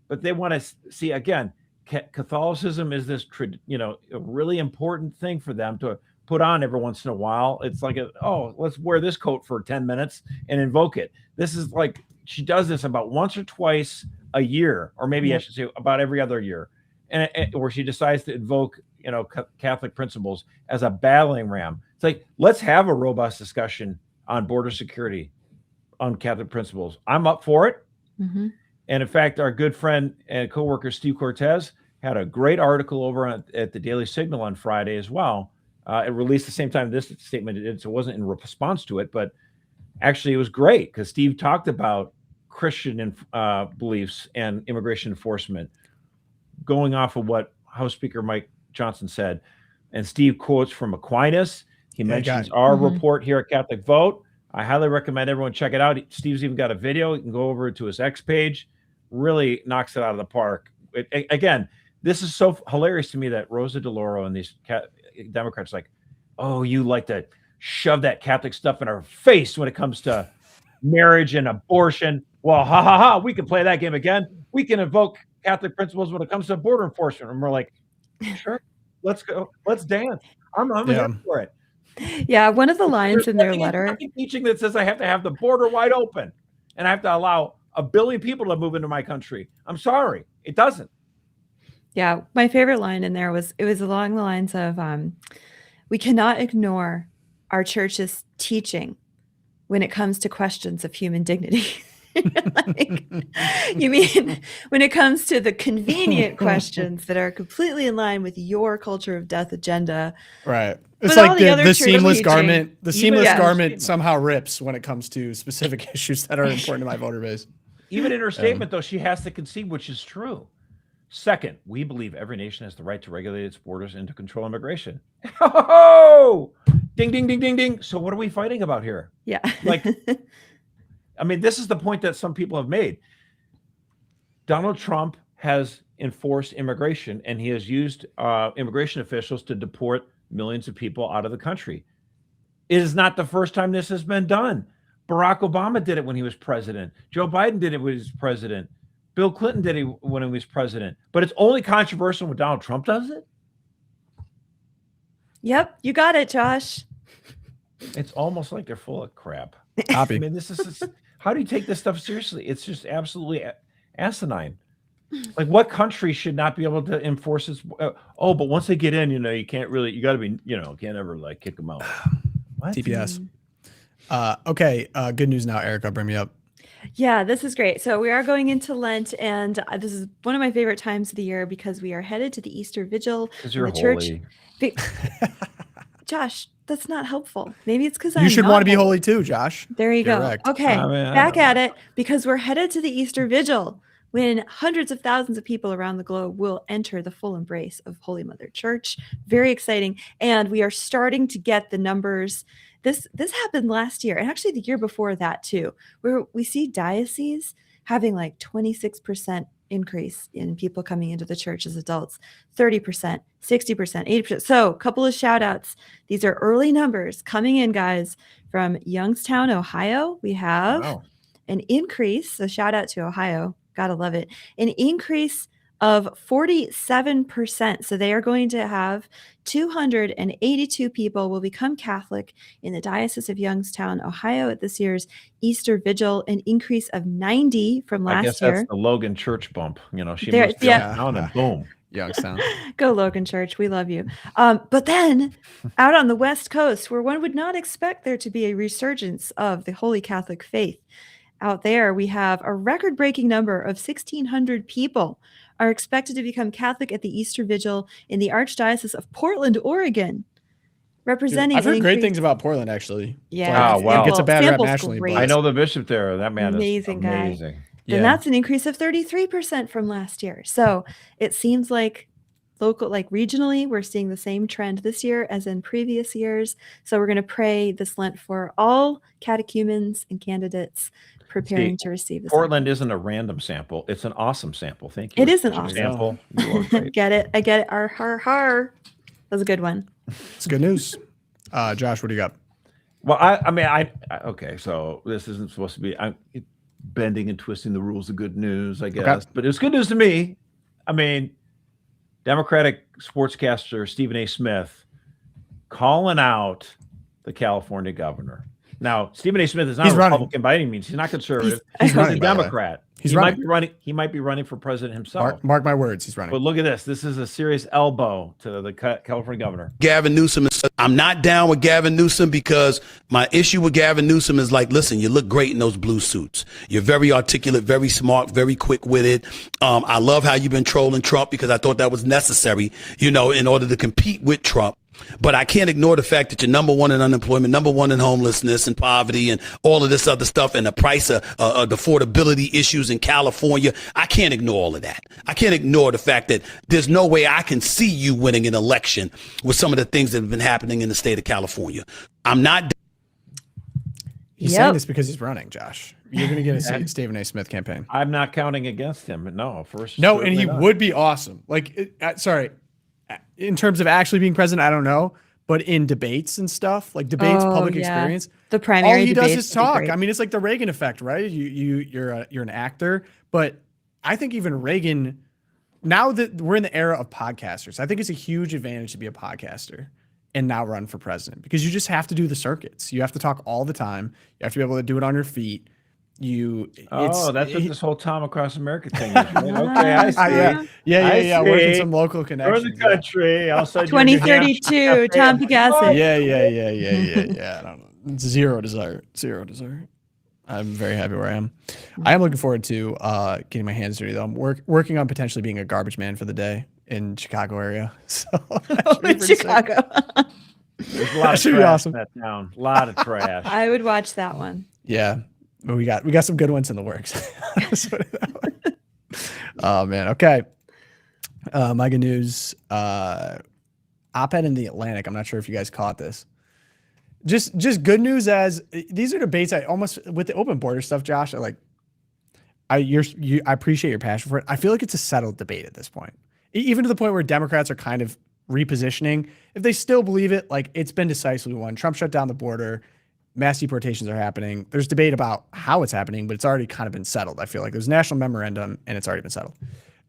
But they want to see, again, Catholicism is this, a really important thing for them to put on every once in a while. It's like, let's wear this coat for 10 minutes and invoke it. This is like, she does this about once or twice a year, or maybe I should say about every other year, and where she decides to invoke, Catholic principles as a battering ram. It's like, let's have a robust discussion on border security, on Catholic principles. I'm up for it. Mm-hmm. And in fact, our good friend and coworker Steve Cortez had a great article over at the Daily Signal on Friday as well. It released the same time this statement did, so it wasn't in response to it, but actually it was great because Steve talked about Christian beliefs and immigration enforcement, going off of what House Speaker Mike Johnson said. And Steve quotes from Aquinas. He mentions our report here at Catholic Vote. I highly recommend everyone check it out. Steve's even got a video. You can go over to his X page. Really knocks it out of the park. Again, this is so hilarious to me that Rosa DeLauro and these Democrats like, oh, you like to shove that Catholic stuff in our face when it comes to marriage and abortion. Well, ha, ha, ha, we can play that game again. We can invoke Catholic principles when it comes to border enforcement. And we're like, sure, let's go. Let's dance. I'm here for it. Yeah, one of the lines in their letter. Teaching that says I have to have the border wide open and I have to allow 1 billion people to move into my country. I'm sorry, it doesn't. Yeah, my favorite line in there was along the lines of, we cannot ignore our church's teaching when it comes to questions of human dignity. Like, you mean when it comes to the convenient questions that are completely in line with your culture of death agenda? Right. It's like the seamless garment. The seamless Yeah. garment somehow rips when it comes to specific issues that are important to my voter base. Even in her statement, though, she has to concede, which is true. Second, we believe every nation has the right to regulate its borders and to control immigration. Oh, ding, ding, ding, ding, ding. So what are we fighting about here? Yeah. Like, I mean, this is the point that some people have made. Donald Trump has enforced immigration, and he has used immigration officials to deport millions of people out of the country. It is not the first time this has been done. Barack Obama did it when he was president. Joe Biden did it when he was president. Bill Clinton did it when he was president. But it's only controversial when Donald Trump does it? Yep, you got it, Josh. It's almost like they're full of crap. Copy. I mean, this is how do you take this stuff seriously? It's just absolutely asinine. Like, what country should not be able to enforce this? But once they get in, you can't really, you got to be, can't ever like kick them out. What? TPS. Okay. Good news now, Erica. Bring me up. Yeah, this is great. So we are going into Lent, and this is one of my favorite times of the year because we are headed to the Easter Vigil. Because you're the church. holy. Josh, that's not helpful. Maybe it's because You should want to be holy too, Josh. There you go. Correct. Okay, I mean, back at it because we're headed to the Easter Vigil, when hundreds of thousands of people around the globe will enter the full embrace of Holy Mother Church. Very exciting. And we are starting to get the numbers. This happened last year, and actually the year before that too, where we see dioceses having like 26% increase in people coming into the church as adults, 30%, 60%, 80%. So a couple of shout outs. These are early numbers coming in, guys, from Youngstown, Ohio. We have an increase. So shout out to Ohio. Gotta love it. An increase of 47%. So they are going to have 282 people will become Catholic in the Diocese of Youngstown, Ohio at this year's Easter Vigil, an increase of 90 from last I guess year. that's the Logan Church bump. You know, she There- moves to yeah. Youngstown and boom. Youngstown. Go Logan Church. We love you. But then out on the West Coast, where one would not expect there to be a resurgence of the Holy Catholic faith, out there we have a record-breaking number of 1,600 people are expected to become Catholic at the Easter Vigil in the Archdiocese of Portland, Oregon, representing. I've heard an great increase- things about Portland, actually. Yeah, Oh, wow. It gets a bad rap sample's nationally, great. but I know the bishop there. That man Amazing is guy. amazing. Then Yeah. that's an increase of 33% from last year. So it seems like regionally, we're seeing the same trend this year as in previous years. So we're going to pray this Lent for all catechumens and candidates preparing to receive this. Portland isn't a random sample. It's an awesome sample. Thank you. It is an Bishop awesome sample. You are great. Get it? I get it. Har. That was a good one. It's good news. Josh, what do you got? Well, I mean, okay, so this isn't supposed to be bending and twisting the rules of good news, I guess. Okay. But it's good news to me. I mean, Democratic sportscaster Stephen A. Smith calling out the California governor. Now, Stephen A. Smith is not He's a running. Republican by any means. He's not conservative. He's He's running, a by the way. Democrat. He's he running. might be running. He might be running for president himself. Mark my words, he's running. But look at this. This is a serious elbow to the California governor. Gavin Newsom. I'm not down with Gavin Newsom because my issue with Gavin Newsom is like, listen, you look great in those blue suits. You're very articulate, very smart, very quick-witted. I love how you've been trolling Trump because I thought that was necessary, in order to compete with Trump. But I can't ignore the fact that you're number one in unemployment, number one in homelessness and poverty and all of this other stuff and the price of the affordability issues in California. I can't ignore all of that. I can't ignore the fact that there's no way I can see you winning an election with some of the things that have been happening in the state of California. I'm not. He's saying this because he's running, Josh. You're going to get a Stephen A. Smith campaign. I'm not counting against him. No, No, and he would be awesome. Like, in terms of actually being president, I don't know, but in debates and stuff, like debates, public experience, the primary all he does debates is would be talk. great. I mean, it's like the Reagan effect, right? You're an actor, but I think even Reagan. Now that we're in the era of podcasters, I think it's a huge advantage to be a podcaster and now run for president because you just have to do the circuits. You have to talk all the time. You have to be able to do it on your feet. That's what this whole Tom Across America thing is. Right? Okay, I see. Yeah. I Working see. some local Or connections. the country. Outside your New Hampshire 2032, Tom cafe. Picasso. Yeah. I don't know. Zero desire. I'm very happy where I am. I am looking forward to getting my hands dirty though. I'm working on potentially being a garbage man for the day in Chicago area. So In Chicago. There's a lot of should be trash awesome. in that town. A lot of trash. I would watch that one. Yeah, but we got some good ones in the works. Let's put it that way. Oh man. Okay. My good news. Op-ed in the Atlantic. I'm not sure if you guys caught this. Just good news as these are debates I almost with the open border stuff, Josh. I appreciate your passion for it. I feel like it's a settled debate at this point, even to the point where Democrats are kind of repositioning. If they still believe it, like it's been decisively won. Trump shut down the border. Mass deportations are happening. There's debate about how it's happening, but it's already kind of been settled. I feel like there's a national memorandum and it's already been settled.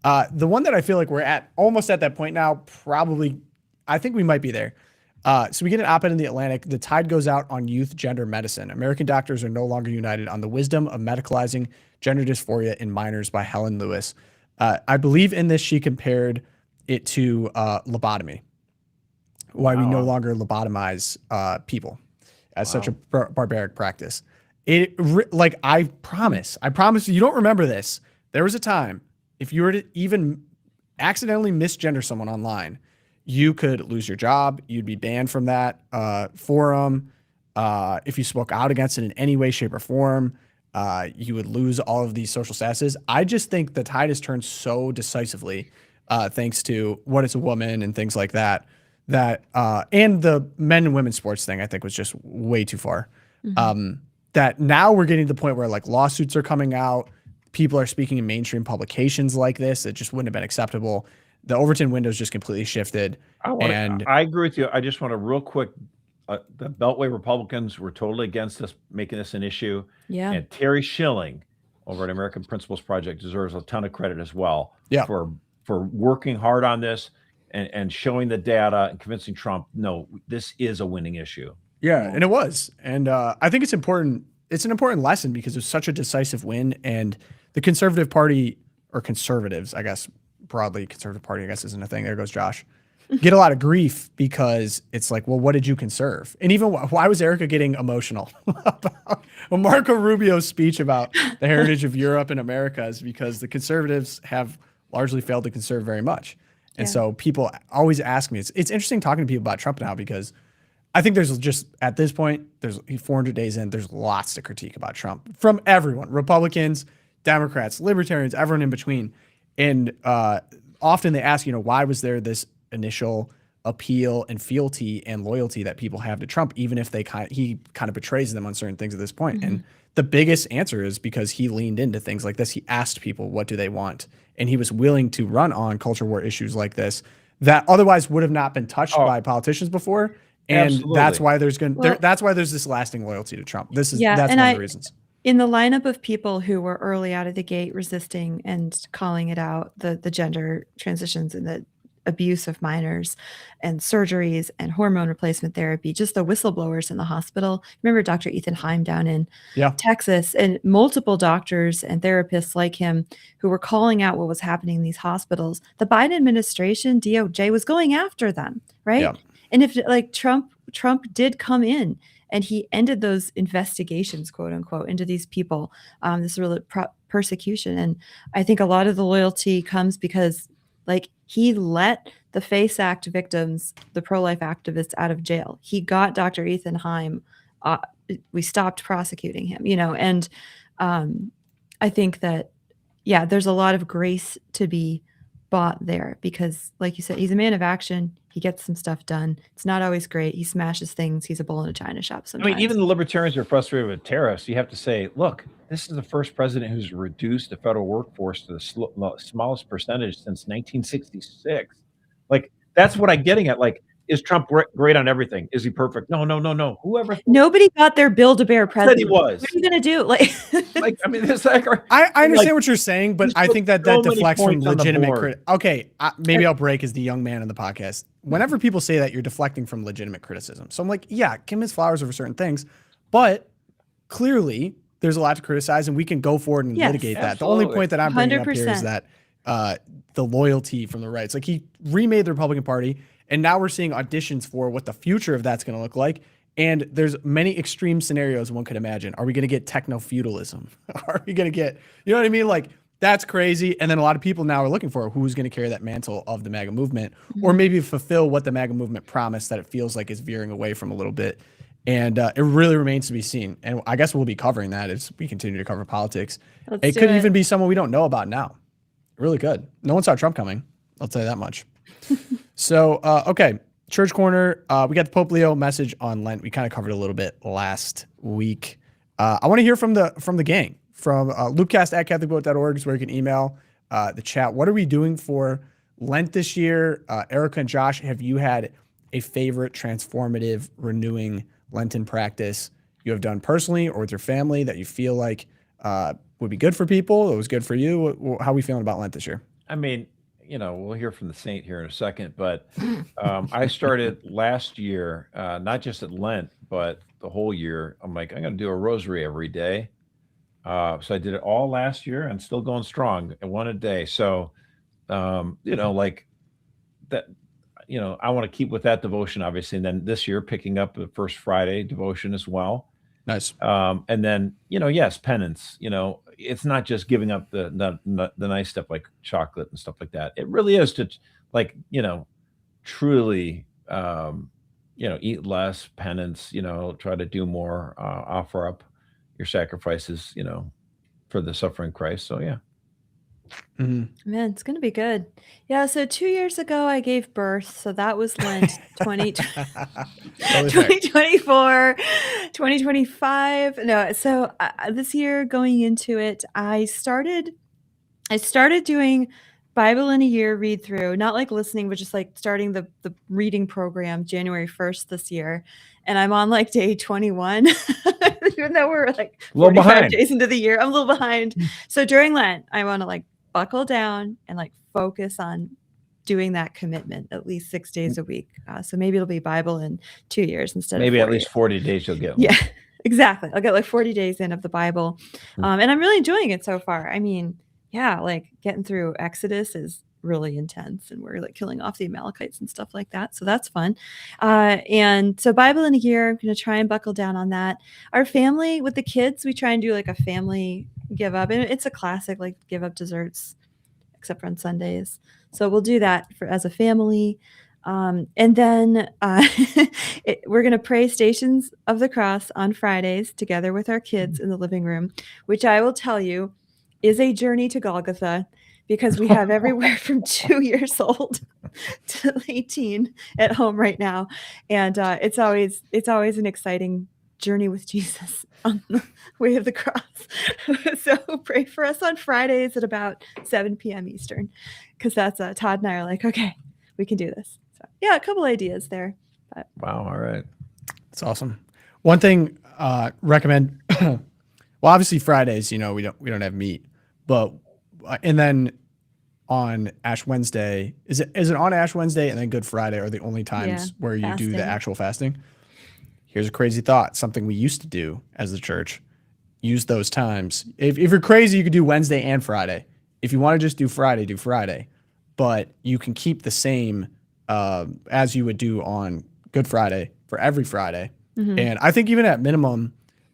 The one that I feel like we're almost at that point now, probably, I think we might be there. So we get an op-ed in the Atlantic. The tide goes out on youth gender medicine. American doctors are no longer united on the wisdom of medicalizing gender dysphoria in minors by Helen Lewis. I believe in this, she compared it to lobotomy, why we no longer lobotomize people as such a barbaric practice. I promise you don't remember this. There was a time, if you were to even accidentally misgender someone online, you could lose your job. You'd be banned from that forum. If you spoke out against it in any way, shape, or form, you would lose all of these social statuses. I just think the tide has turned so decisively, thanks to what is a woman and things like that, and the men and women sports thing, I think was just way too far. That now we're getting to the point where like lawsuits are coming out. People are speaking in mainstream publications like this. It just wouldn't have been acceptable. The Overton window's just completely shifted. I agree with you. I just want to real quick, the Beltway Republicans were totally against this, making this an issue. Yeah. And Terry Schilling over at American Principles Project deserves a ton of credit as well. Yeah. For working hard on this and showing the data and convincing Trump, no, this is a winning issue. Yeah, and it was. And I think it's important. It's an important lesson because it was such a decisive win. And the Conservative Party, or conservatives, I guess, broadly, Conservative Party, I guess, isn't a thing. There goes Josh. Get a lot of grief because it's like, well, what did you conserve? And even why was Erica getting emotional about Marco Rubio's speech about the heritage of Europe and America is because the conservatives have largely failed to conserve very much. And so people always ask me, it's interesting talking to people about Trump now because I think there's just, at this point, there's 400 days in, there's lots to critique about Trump from everyone, Republicans, Democrats, Libertarians, everyone in between. And often they ask, why was there this initial appeal and fealty and loyalty that people have to Trump, even if he kind of betrays them on certain things at this point? And the biggest answer is because he leaned into things like this. He asked people, what do they want? And he was willing to run on culture war issues like this that otherwise would have not been touched by politicians before. And Absolutely. that's why there's this lasting loyalty to Trump. That's one of the reasons. In the lineup of people who were early out of the gate resisting and calling it out, the gender transitions and the abuse of minors and surgeries and hormone replacement therapy, just the whistleblowers in the hospital. Remember Dr. Ethan Heim down in Texas, and multiple doctors and therapists like him who were calling out what was happening in these hospitals. The Biden administration, DOJ, was going after them, right? Yeah. And if like Trump did come in and he ended those investigations, quote unquote, into these people, this real persecution. And I think a lot of the loyalty comes because like he let the FACE Act victims, the pro-life activists, out of jail. He got Dr. Ethan Heim. We stopped prosecuting him, and I think that, there's a lot of grace to be bought there because, like you said, he's a man of action. He gets some stuff done. It's not always great. He smashes things. He's a bull in a china shop sometimes. I mean, even the libertarians are frustrated with tariffs. You have to say, look, this is the first president who's reduced the federal workforce to the smallest percentage since 1966. Like, that's what I'm getting at. Like, is Trump great on everything? Is he perfect? No. Whoever. Nobody got their Bill-to-Bear president. Said he was. What are you going to do? Like, I mean, it's like, I understand what you're saying, but I think that deflects from legitimate criticism. Okay, maybe I'll break as the young man in the podcast. Whenever people say that, you're deflecting from legitimate criticism. So I'm like, give him his flowers over certain things, but clearly there's a lot to criticize, and we can go forward and litigate that. Absolutely. The only point that I'm bringing 100%. up here is that the loyalty from the right. It's like he remade the Republican Party, and now we're seeing auditions for what the future of that's going to look like. And there's many extreme scenarios one could imagine. Are we going to get techno-feudalism? Are we going to get, you know what I mean? Like, that's crazy. And then a lot of people now are looking for who's going to carry that mantle of the MAGA movement, or maybe fulfill what the MAGA movement promised that it feels like is veering away from a little bit. And it really remains to be seen. And I guess we'll be covering that as we continue to cover politics. It could even be someone we don't know about now. Really good. No one saw Trump coming. I'll tell you that much. So, okay. Church Corner. We got the Pope Leo message on Lent. We kind of covered a little bit last week. I want to hear from the gang. From loopcast@catholicvote.org is where you can email the chat. What are we doing for Lent this year? Erica and Josh, have you had a favorite transformative, renewing Lenten practice you have done personally or with your family that you feel like would be good for people? It was good for you. How are we feeling about Lent this year? I mean, we'll hear from the saint here in a second, but I started last year, not just at Lent, but the whole year. I'm like, I'm going to do a rosary every day. So I did it all last year and still going strong at one a day. So, like that, I want to keep with that devotion, obviously. And then this year, picking up the first Friday devotion as well. Nice. And then, yes, penance, it's not just giving up the nice stuff like chocolate and stuff like that. It really is to truly, eat less, penance, try to do more, offer up, your sacrifices, you know, for the suffering Christ. So yeah. Man, it's going to be good. Yeah. So 2 years ago, I gave birth. So that was Lent 2024, 2025. No. So this year going into it, I started doing Bible in a year read through, not like listening, but just like starting the reading program January 1st this year. And I'm on like day 21, even though we're like 45 days into the year. I'm a little behind. So during Lent, I want to like buckle down and like focus on doing that commitment at least 6 days a week. So maybe it'll be Bible in 2 years instead maybe of 40. At least 40 days you'll get. Yeah, exactly. I'll get like 40 days in of the Bible. And I'm really enjoying it so far. I mean, yeah, like getting through Exodus is really intense, and we're like killing off the Amalekites and stuff like that. So that's fun. And so Bible in a year, I'm going to try and buckle down on that. Our family with the kids, we try and do like a family give up, and it's a classic, like give up desserts, except for on Sundays. So we'll do that as a family. And then we're going to pray Stations of the Cross on Fridays together with our kids in the living room, which I will tell you is a journey to Golgotha, because we have everywhere from 2 years old to 18 at home right now. And it's always an exciting journey with Jesus on the way of the cross. So pray for us on Fridays at about 7 p.m. Eastern, because that's Todd and I are like, okay, we can do this. So yeah, a couple ideas there. But. Wow. All right. That's awesome. One thing recommend. Well, obviously Fridays, you know, we don't have meat, but and then on Ash Wednesday, is it on Ash Wednesday and then Good Friday are the only times where you do the actual fasting? Here's a crazy thought. Something we used to do as the church. Use those times. If you're crazy, you could do Wednesday and Friday. If you want to just do Friday, do Friday. But you can keep the same as you would do on Good Friday for every Friday. And I think even at minimum,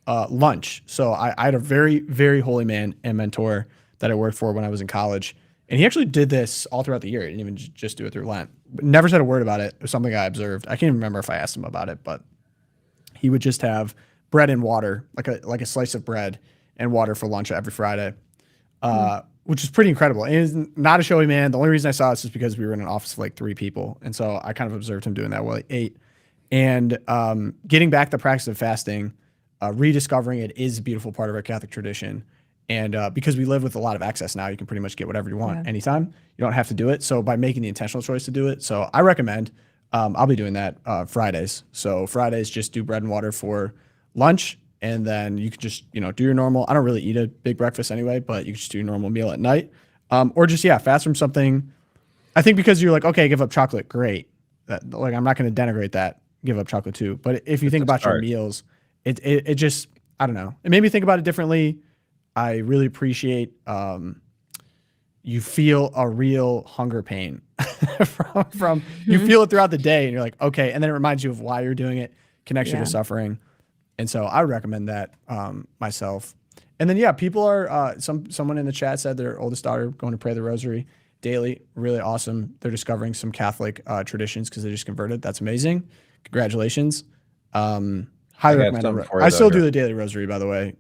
lunch. So I had a very, very holy man and mentor that I worked for when I was in college. And he actually did this all throughout the year. He didn't even just do it through Lent. Never said a word about it. It was something I observed. I can't even remember if I asked him about it, but he would just have bread and water, like a slice of bread and water for lunch every Friday, which is pretty incredible. And he's not a showy man. The only reason I saw this is because we were in an office of like 3 people. And so I kind of observed him doing that while he ate. And getting back the practice of fasting, rediscovering it is a beautiful part of our Catholic tradition. And because we live with a lot of access now, you can pretty much get whatever you want anytime. You don't have to do it. So by making the intentional choice to do it. So I recommend, I'll be doing that Fridays. So Fridays, just do bread and water for lunch. And then you can just, do your normal. I don't really eat a big breakfast anyway, but you can just do your normal meal at night. Or just, fast from something. I think because you're like, okay, give up chocolate. Great. Like, I'm not going to denigrate that. Give up chocolate too. But if you think about your meals, it just, I don't know. It made me think about it differently. I really appreciate you feel a real hunger pain from you feel it throughout the day and you're like, okay. And then it reminds you of why you're doing it, connects you to suffering. And so I would recommend that myself. And then, people are, someone in the chat said their oldest daughter going to pray the rosary daily. Really awesome. They're discovering some Catholic traditions because they just converted. That's amazing. Congratulations. Highly recommend it. I still do the daily rosary, by the way.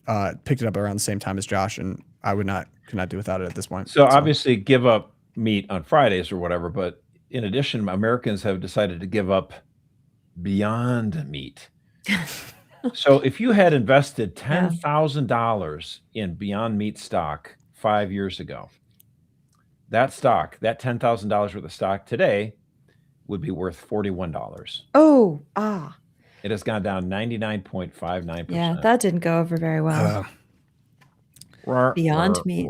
Picked it up around the same time as Josh, and I could not do without it at this point. So obviously give up meat on Fridays or whatever, but in addition, Americans have decided to give up Beyond Meat. So if you had invested $10,000 in Beyond Meat stock 5 years ago, that $10,000 worth of stock today would be worth $41. Oh, It has gone down 99.59%. Yeah, that didn't go over very well. Beyond Meat.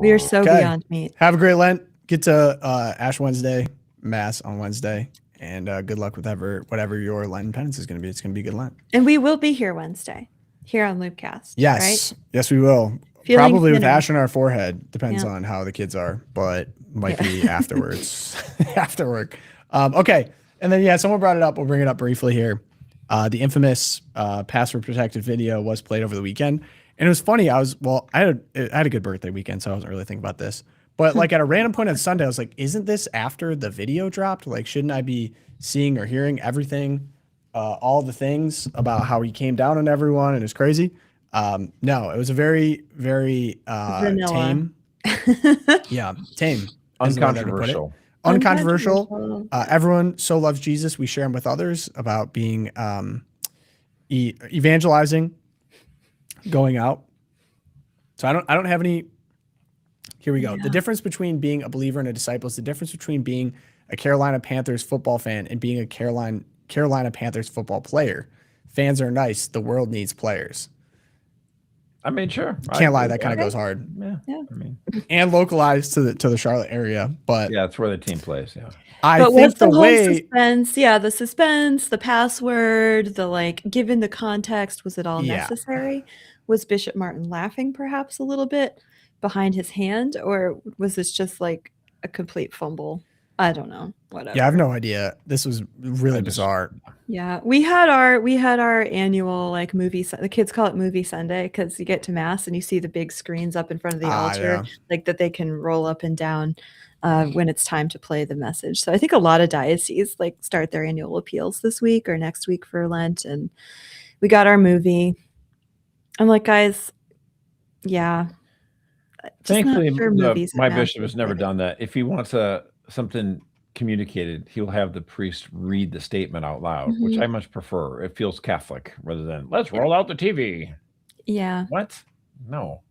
We are so beyond meat. Have a great Lent. Get to Ash Wednesday, Mass on Wednesday, and good luck with whatever your Lenten penance is going to be. It's going to be a good Lent. And we will be here Wednesday, here on LOOPcast. Yes. Right? Yes, we will. Probably with ash on our forehead. Depends on how the kids are, but might be afterwards, after work. Okay. And then, someone brought it up. We'll bring it up briefly here. The infamous password protected video was played over the weekend. And it was funny. I had a good birthday weekend, so I wasn't really thinking about this. But like at a random point on Sunday, I was like, isn't this after the video dropped? Like, shouldn't I be seeing or hearing everything, all the things about how he came down on everyone and it's crazy? No, it was a very, very Vanilla. tame. Yeah, tame. is the way that I would put it. Uncontroversial. Uncontroversial. Everyone so loves Jesus. We share him with others about being evangelizing, going out. So I don't have any. Here we go. Yeah. The difference between being a believer and a disciple is the difference between being a Carolina Panthers football fan and being a Carolina Panthers football player. Fans are nice. The world needs players. I mean, sure. Can't lie, that kind of goes hard. Yeah. Yeah. I mean, And localized to the Charlotte area, but yeah, that's where the team plays. Yeah. I But think what's the the whole way suspense? Yeah, the suspense, the password, the like, given the context, was it all Yeah. necessary? Was Bishop Martin laughing perhaps a little bit behind his hand, or was this just like a complete fumble? I don't know. Whatever. I have no idea. This was really bizarre. Yeah, we had our annual like movie. The kids call it Movie Sunday because you get to mass and you see the big screens up in front of the altar, like that they can roll up and down when it's time to play the message. So I think a lot of dioceses like start their annual appeals this week or next week for Lent, and we got our movie. I'm like, guys, yeah. just not Thankfully, sure movies my at mass bishop is has never great. done that. If he wants something communicated, he'll have the priest read the statement out loud, which I much prefer. It feels Catholic rather than let's roll out the TV. Yeah, What? No.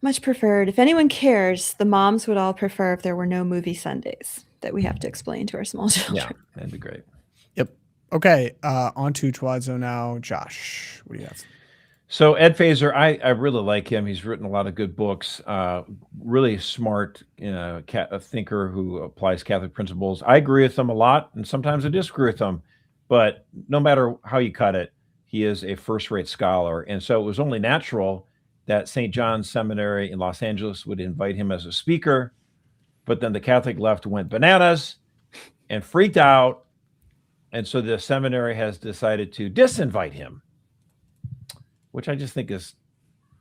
much preferred. If anyone cares, the moms would all prefer if there were no movie Sundays that we have to explain to our small children. Yeah, that'd be great. Yep. Okay. On to Twilight Zone now. Josh, what do you have? So Ed Fazer, I really like him. He's written a lot of good books. Really smart, a thinker who applies Catholic principles. I agree with him a lot, and sometimes I disagree with him. But no matter how you cut it, he is a first-rate scholar. And so it was only natural that St. John's Seminary in Los Angeles would invite him as a speaker. But then the Catholic left went bananas and freaked out. And so the seminary has decided to disinvite him, which I just think is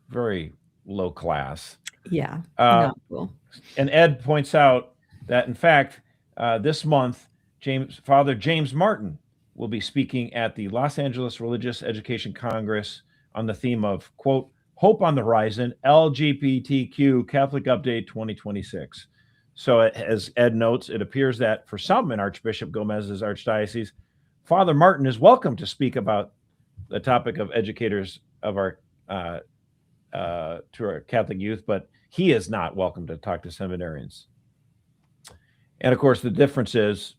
very low class. Yeah, not cool. And Ed points out that, in fact, this month, Father James Martin will be speaking at the Los Angeles Religious Education Congress on the theme of, quote, Hope on the Horizon, LGBTQ Catholic Update 2026. So as Ed notes, it appears that for some in Archbishop Gomez's archdiocese, Father Martin is welcome to speak about the topic of educators of our to our Catholic youth, but he is not welcome to talk to seminarians. And of course, the difference is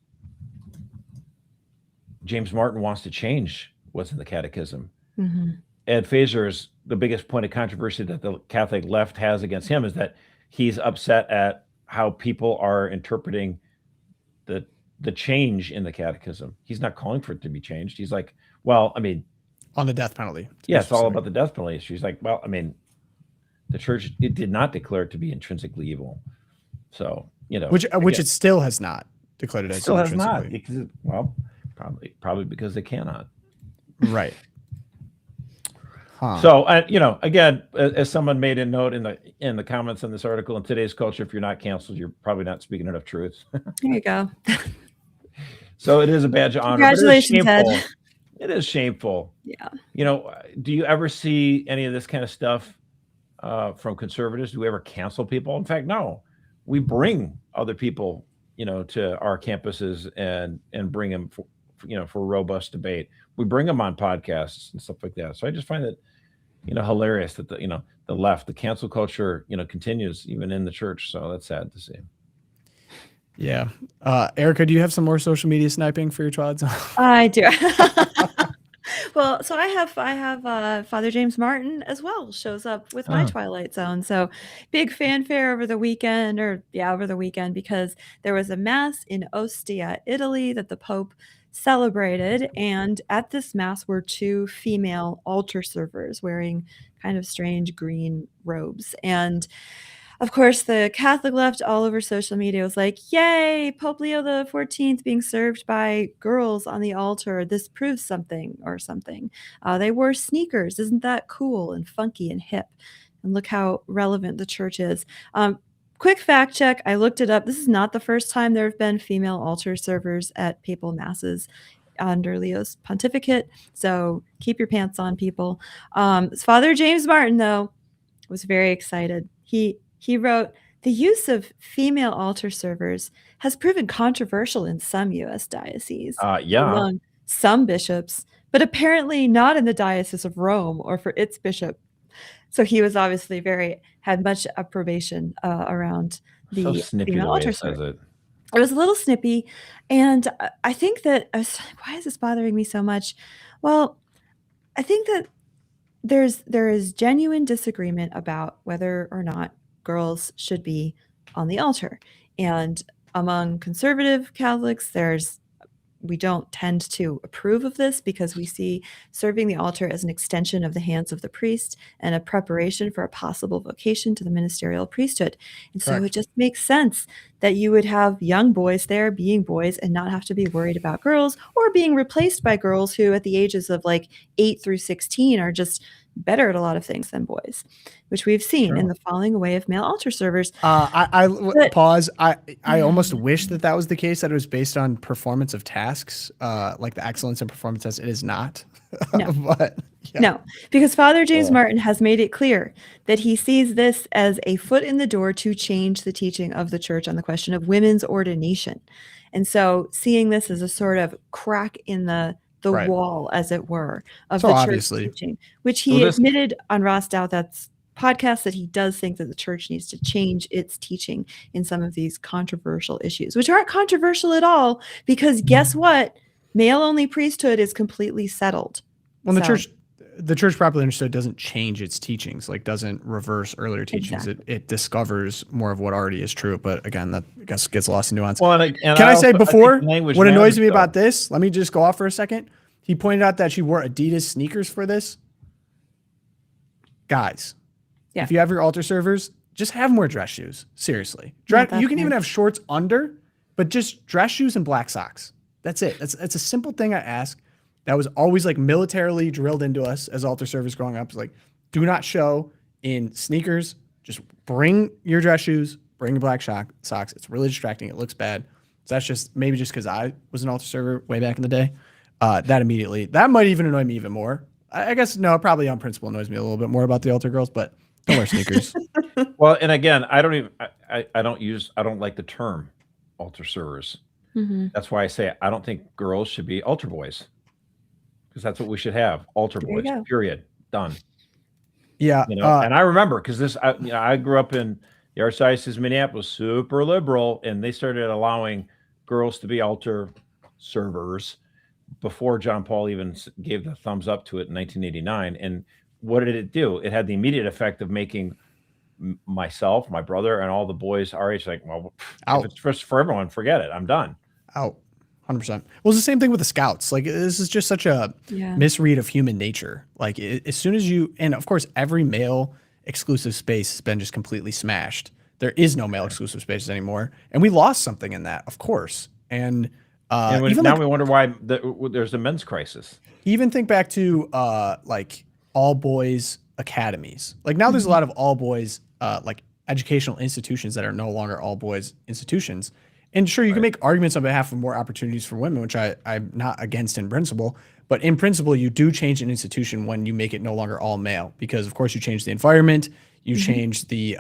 James Martin wants to change what's in the catechism. Mm-hmm. Ed Fazer is the biggest point of controversy that the Catholic left has against him is that he's upset at how people are interpreting the change in the catechism. He's not calling for it to be changed. He's like, well, I mean, On the death penalty. yeah, it's all about the death penalty issue. He's like, well, I mean, the church, it did not declare it to be intrinsically evil. So, Which it still has not declared it as still has not. intrinsically. Well, probably because they cannot. Right. Huh. So, again, as someone made a note in the comments on this article, in today's culture, if you're not canceled, you're probably not speaking enough truth. There you go. So it is a badge of honor. Congratulations, Ed. It is shameful. Yeah. Do you ever see any of this kind of stuff from conservatives? Do we ever cancel people? In fact, no. We bring other people, to our campuses and bring them for robust debate. We bring them on podcasts and stuff like that. So I just find that, hilarious that the left, the cancel culture, continues even in the church. So that's sad to see. Yeah. Erica, do you have some more social media sniping for your Twilight Zone? I do. Well, so I have Father James Martin as well shows up with my Twilight Zone. So big fanfare over the weekend, because there was a mass in Ostia, Italy, that the Pope celebrated, and at this mass were two female altar servers wearing kind of strange green robes. And of course, the Catholic left all over social media was like, yay, Pope Leo the 14th being served by girls on the altar. This proves something or something. They wore sneakers. Isn't that cool and funky and hip? And look how relevant the church is. Quick fact check. I looked it up. This is not the first time there have been female altar servers at papal masses. under Leo's pontificate. So keep your pants on, people. Father James Martin, though, was very excited. He wrote, "The use of female altar servers has proven controversial in some U.S. dioceses among some bishops, but apparently not in the Diocese of Rome or for its bishop." So he was obviously had much approbation around the So snippy female the way altar it says server. it. It was a little snippy, and I think that I was like, why is this bothering me so much? Well, I think that there is genuine disagreement about whether or not girls should be on the altar. And among conservative Catholics, we don't tend to approve of this because we see serving the altar as an extension of the hands of the priest and a preparation for a possible vocation to the ministerial priesthood. And so it just makes sense that you would have young boys there being boys and not have to be worried about girls or being replaced by girls who at the ages of like 8 through 16 are just better at a lot of things than boys, which we've seen in the falling away of male altar servers. Pause. I almost wish that was the case, that it was based on performance of tasks, like the excellence in performance test. It is not. No. But, yeah. No, because Father James Martin has made it clear that he sees this as a foot in the door to change the teaching of the church on the question of women's ordination. And so seeing this as a sort of crack in the wall, as it were, of the church teaching, which he admitted on Ross Douthat's podcast that he does think that the church needs to change its teaching in some of these controversial issues, which aren't controversial at all, because guess what? Male-only priesthood is completely settled. Well, the church properly understood doesn't change its teachings, like doesn't reverse earlier teachings. Exactly. It discovers more of what already is true. But again, that I guess gets lost in nuance. Well, Can I say before, what annoys me about this, let me just go off for a second. He pointed out that she wore Adidas sneakers for this. Guys, if you have your altar servers, just have more dress shoes. Seriously. You can even have shorts under, but just dress shoes and black socks. That's it. That's a simple thing I ask. That was always like militarily drilled into us as altar servers growing up. It's like, do not show in sneakers. Just bring your dress shoes, bring your black socks. It's really distracting. It looks bad. So that's just maybe just because I was an altar server way back in the day. That might even annoy me even more. I guess, no, probably on principle annoys me a little bit more about the altar girls, but don't wear sneakers. Well, and again, I don't like the term altar servers. Mm-hmm. That's why I say I don't think girls should be altar boys, because that's what we should have. Altar boys, period. Done. Yeah. And I remember, because I grew up in the Archdiocese of Minneapolis, super liberal, and they started allowing girls to be altar servers before John Paul even gave the thumbs up to it in 1989. And what did it do? It had the immediate effect of making myself, my brother, and all the boys our age like, well, if it's first for everyone, forget it. I'm done. Out. 100%. Well, it's the same thing with the Scouts. Like, this is just such a misread of human nature. Like, as soon as and of course, every male exclusive space has been just completely smashed. There is no male exclusive spaces anymore. And we lost something in that, of course. And now we wonder why there's a men's crisis. Even think back to like all boys academies. Like now there's a lot of all boys like educational institutions that are no longer all boys institutions. And sure, you can make arguments on behalf of more opportunities for women, which I'm not against in principle. But in principle, you do change an institution when you make it no longer all male, because of course you change the environment, you change the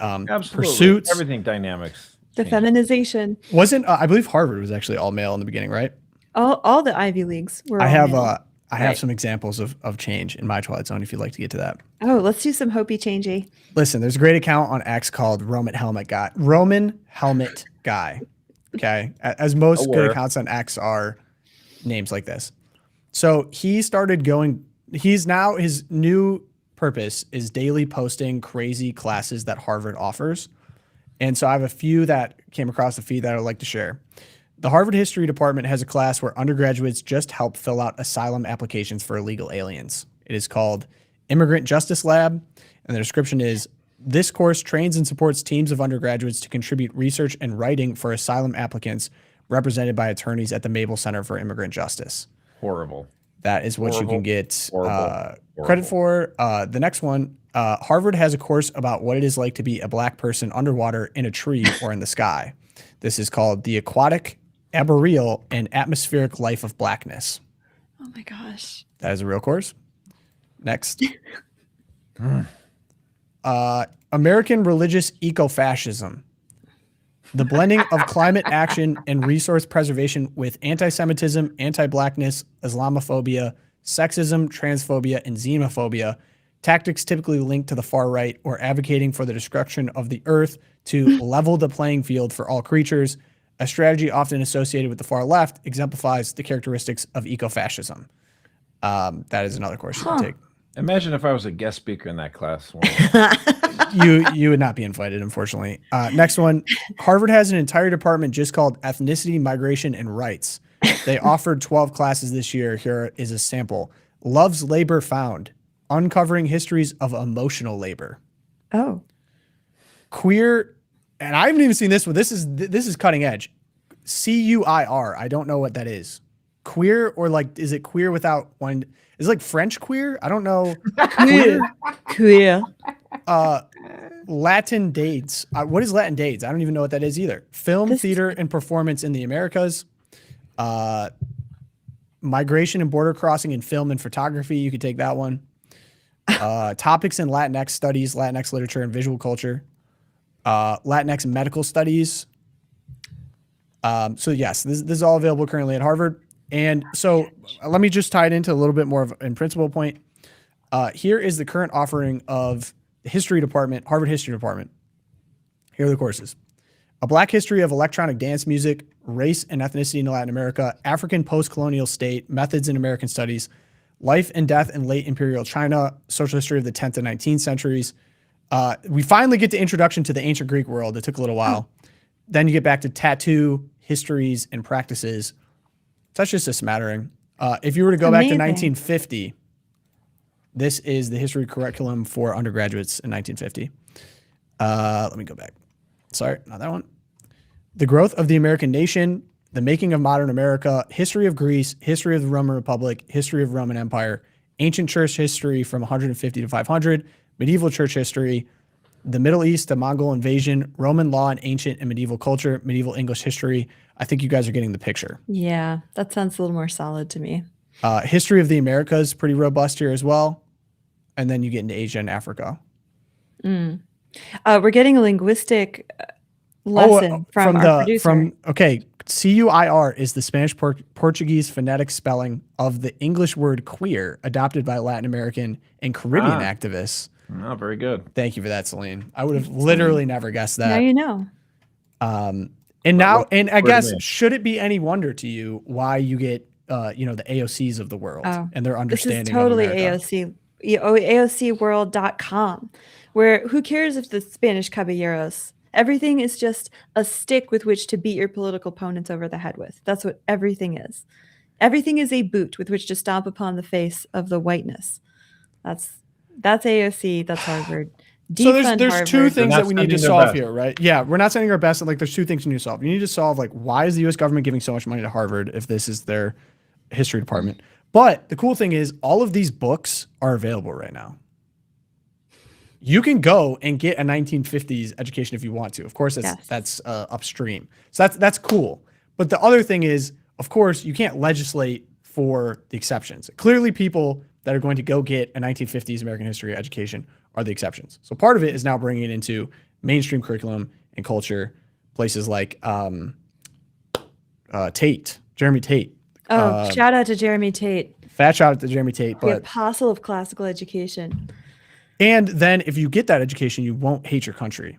pursuits, everything, dynamics. The feminization. Wasn't I believe Harvard was actually all male in the beginning, right? All the Ivy Leagues were. I have some examples of change in my Twilight Zone if you'd like to get to that. Oh, let's do some Hopi changey. Listen, there's a great account on X called Roman Helmet Guy. Okay, as most good accounts on X are names like this. So he started going. His new purpose is daily posting crazy classes that Harvard offers. And so I have a few that came across the feed that I'd like to share. The Harvard History Department has a class where undergraduates just help fill out asylum applications for illegal aliens. It is called Immigrant Justice Lab, and the description is, this course trains and supports teams of undergraduates to contribute research and writing for asylum applicants represented by attorneys at the Mabel Center for Immigrant Justice. Horrible. That is what you can get credit for. The next one, Harvard has a course about what it is like to be a black person underwater, in a tree, or in the sky. This is called The Aquatic, Arboreal, and Atmospheric Life of Blackness. Oh my gosh. That is a real course. Next. American religious ecofascism. The blending of climate action and resource preservation with anti-Semitism, anti-Blackness, Islamophobia, sexism, transphobia, and xenophobia, tactics typically linked to the far right or advocating for the destruction of the earth to level the playing field for all creatures. A strategy often associated with the far left exemplifies the characteristics of ecofascism. That is another course you can take. Imagine if I was a guest speaker in that class. You would not be invited, unfortunately. Next one. Harvard has an entire department just called Ethnicity, Migration, and Rights. They offered 12 classes this year. Here is a sample. Love's Labor Found. Uncovering histories of emotional labor. Oh. Queer, and I haven't even seen this one. This is cutting edge. CUIR. I don't know what that is. Queer, or like, is it queer without one? Is it like French queer? I don't know. Queer. Latin dates. What is Latin dates? I don't even know what that is either. Film, theater, and performance in the Americas. Migration and border crossing in film and photography. You could take that one. Topics in Latinx studies, Latinx literature and visual culture. Latinx medical studies. So yes, this is all available currently at Harvard. And so let me just tie it into a little bit more of a principal point. Here is the current offering of the history department, Harvard History Department. Here are the courses. A Black History of Electronic Dance Music, Race and Ethnicity in Latin America, African Post-Colonial State, Methods in American Studies, Life and Death in Late Imperial China, Social History of the 10th and 19th centuries. We finally get to Introduction to the Ancient Greek World. It took a little while. Then you get back to Tattoo, Histories, and Practices. That's just a smattering. If you were to go back to 1950, this is the history curriculum for undergraduates in 1950. Let me go back. Sorry, not that one. The Growth of the American Nation, The Making of Modern America, History of Greece, History of the Roman Republic, History of Roman Empire, Ancient Church History from 150 to 500, Medieval Church History, the Middle East, the Mongol Invasion, Roman Law and Ancient and Medieval Culture, Medieval English History. I think you guys are getting the picture. Yeah, that sounds a little more solid to me. History of the Americas, pretty robust here as well. And then you get into Asia and Africa. We're getting a linguistic lesson from our producer. CUIR is the Spanish Portuguese phonetic spelling of the English word queer, adopted by Latin American and Caribbean activists. Oh, very good. Thank you for that, Celine. I would have literally never guessed that. Now you know. And I guess, should it be any wonder to you why you get, the AOCs of the world and their understanding? This is totally of America. AOC, AOCworld.com, where who cares if the Spanish caballeros? Everything is just a stick with which to beat your political opponents over the head with. That's what everything is. Everything is a boot with which to stomp upon the face of the whiteness. That's AOC. That's Harvard. So there's Harvard. two things that we need to solve best. here, right? Yeah, we're not sending our best. Like, there's two things you need to solve. You need to solve, like, why is the U.S. government giving so much money to Harvard if this is their history department? But the cool thing is all of these books are available right now. You can go and get a 1950s education if you want to. Of course, that's upstream. So that's cool. But the other thing is, of course, you can't legislate for the exceptions. Clearly, people that are going to go get a 1950s American history education are the exceptions. So part of it is now bringing it into mainstream curriculum and culture, places like Tate, Jeremy Tate. Oh, shout out to Jeremy Tate. Fat shout out to Jeremy Tate. The apostle of classical education. And then if you get that education, you won't hate your country.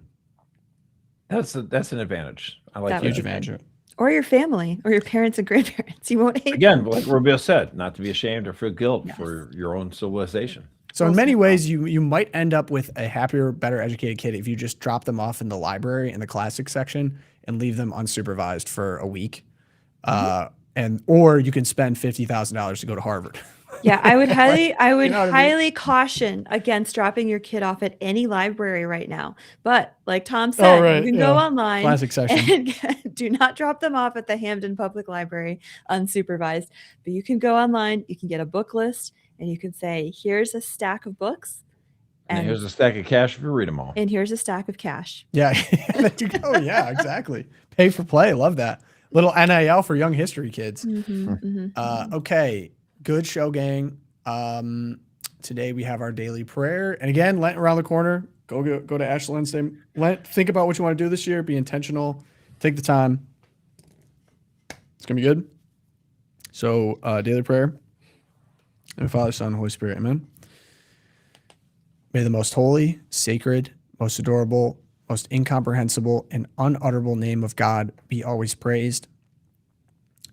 That's an advantage. I like That that. Huge advantage. Or your family, or your parents and grandparents. You won't hate Again, like Rubio said, not to be ashamed or feel guilt for your own civilization. So in many ways, you might end up with a happier, better educated kid if you just drop them off in the library in the classics section and leave them unsupervised for a week. Or you can spend $50,000 to go to Harvard. Yeah, I would highly, I mean? caution against dropping your kid off at any library right now. But like Tom said, you can go online Classic section. and do not drop them off at the Hamden Public Library unsupervised. But you can go online, you can get a book list, and you can say, here's a stack of books. And here's a stack of cash if you read them all. And here's a stack of cash. Yeah, there you go. Yeah, exactly. Pay for play. Love that. Little NIL for young history kids. Mm-hmm, Okay. Good show, gang. Today we have our daily prayer. And again, Lent around the corner. Go to Ash Wednesday. Lent, think about what you want to do this year. Be intentional. Take the time. It's going to be good. So, daily prayer. In the Father, Son, and Holy Spirit. Amen. May the most holy, sacred, most adorable, most incomprehensible, and unutterable name of God be always praised,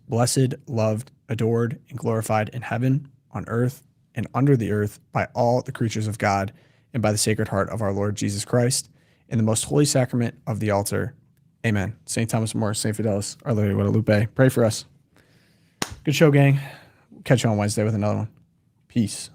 blessed, loved, adored, and glorified in heaven, on earth, and under the earth by all the creatures of God, and by the Sacred Heart of our Lord Jesus Christ, in the most holy sacrament of the altar. Amen. St. Thomas More, St. Fidelis, Our Lady of Guadalupe, pray for us. Good show, gang. Catch you on Wednesday with another one. Peace.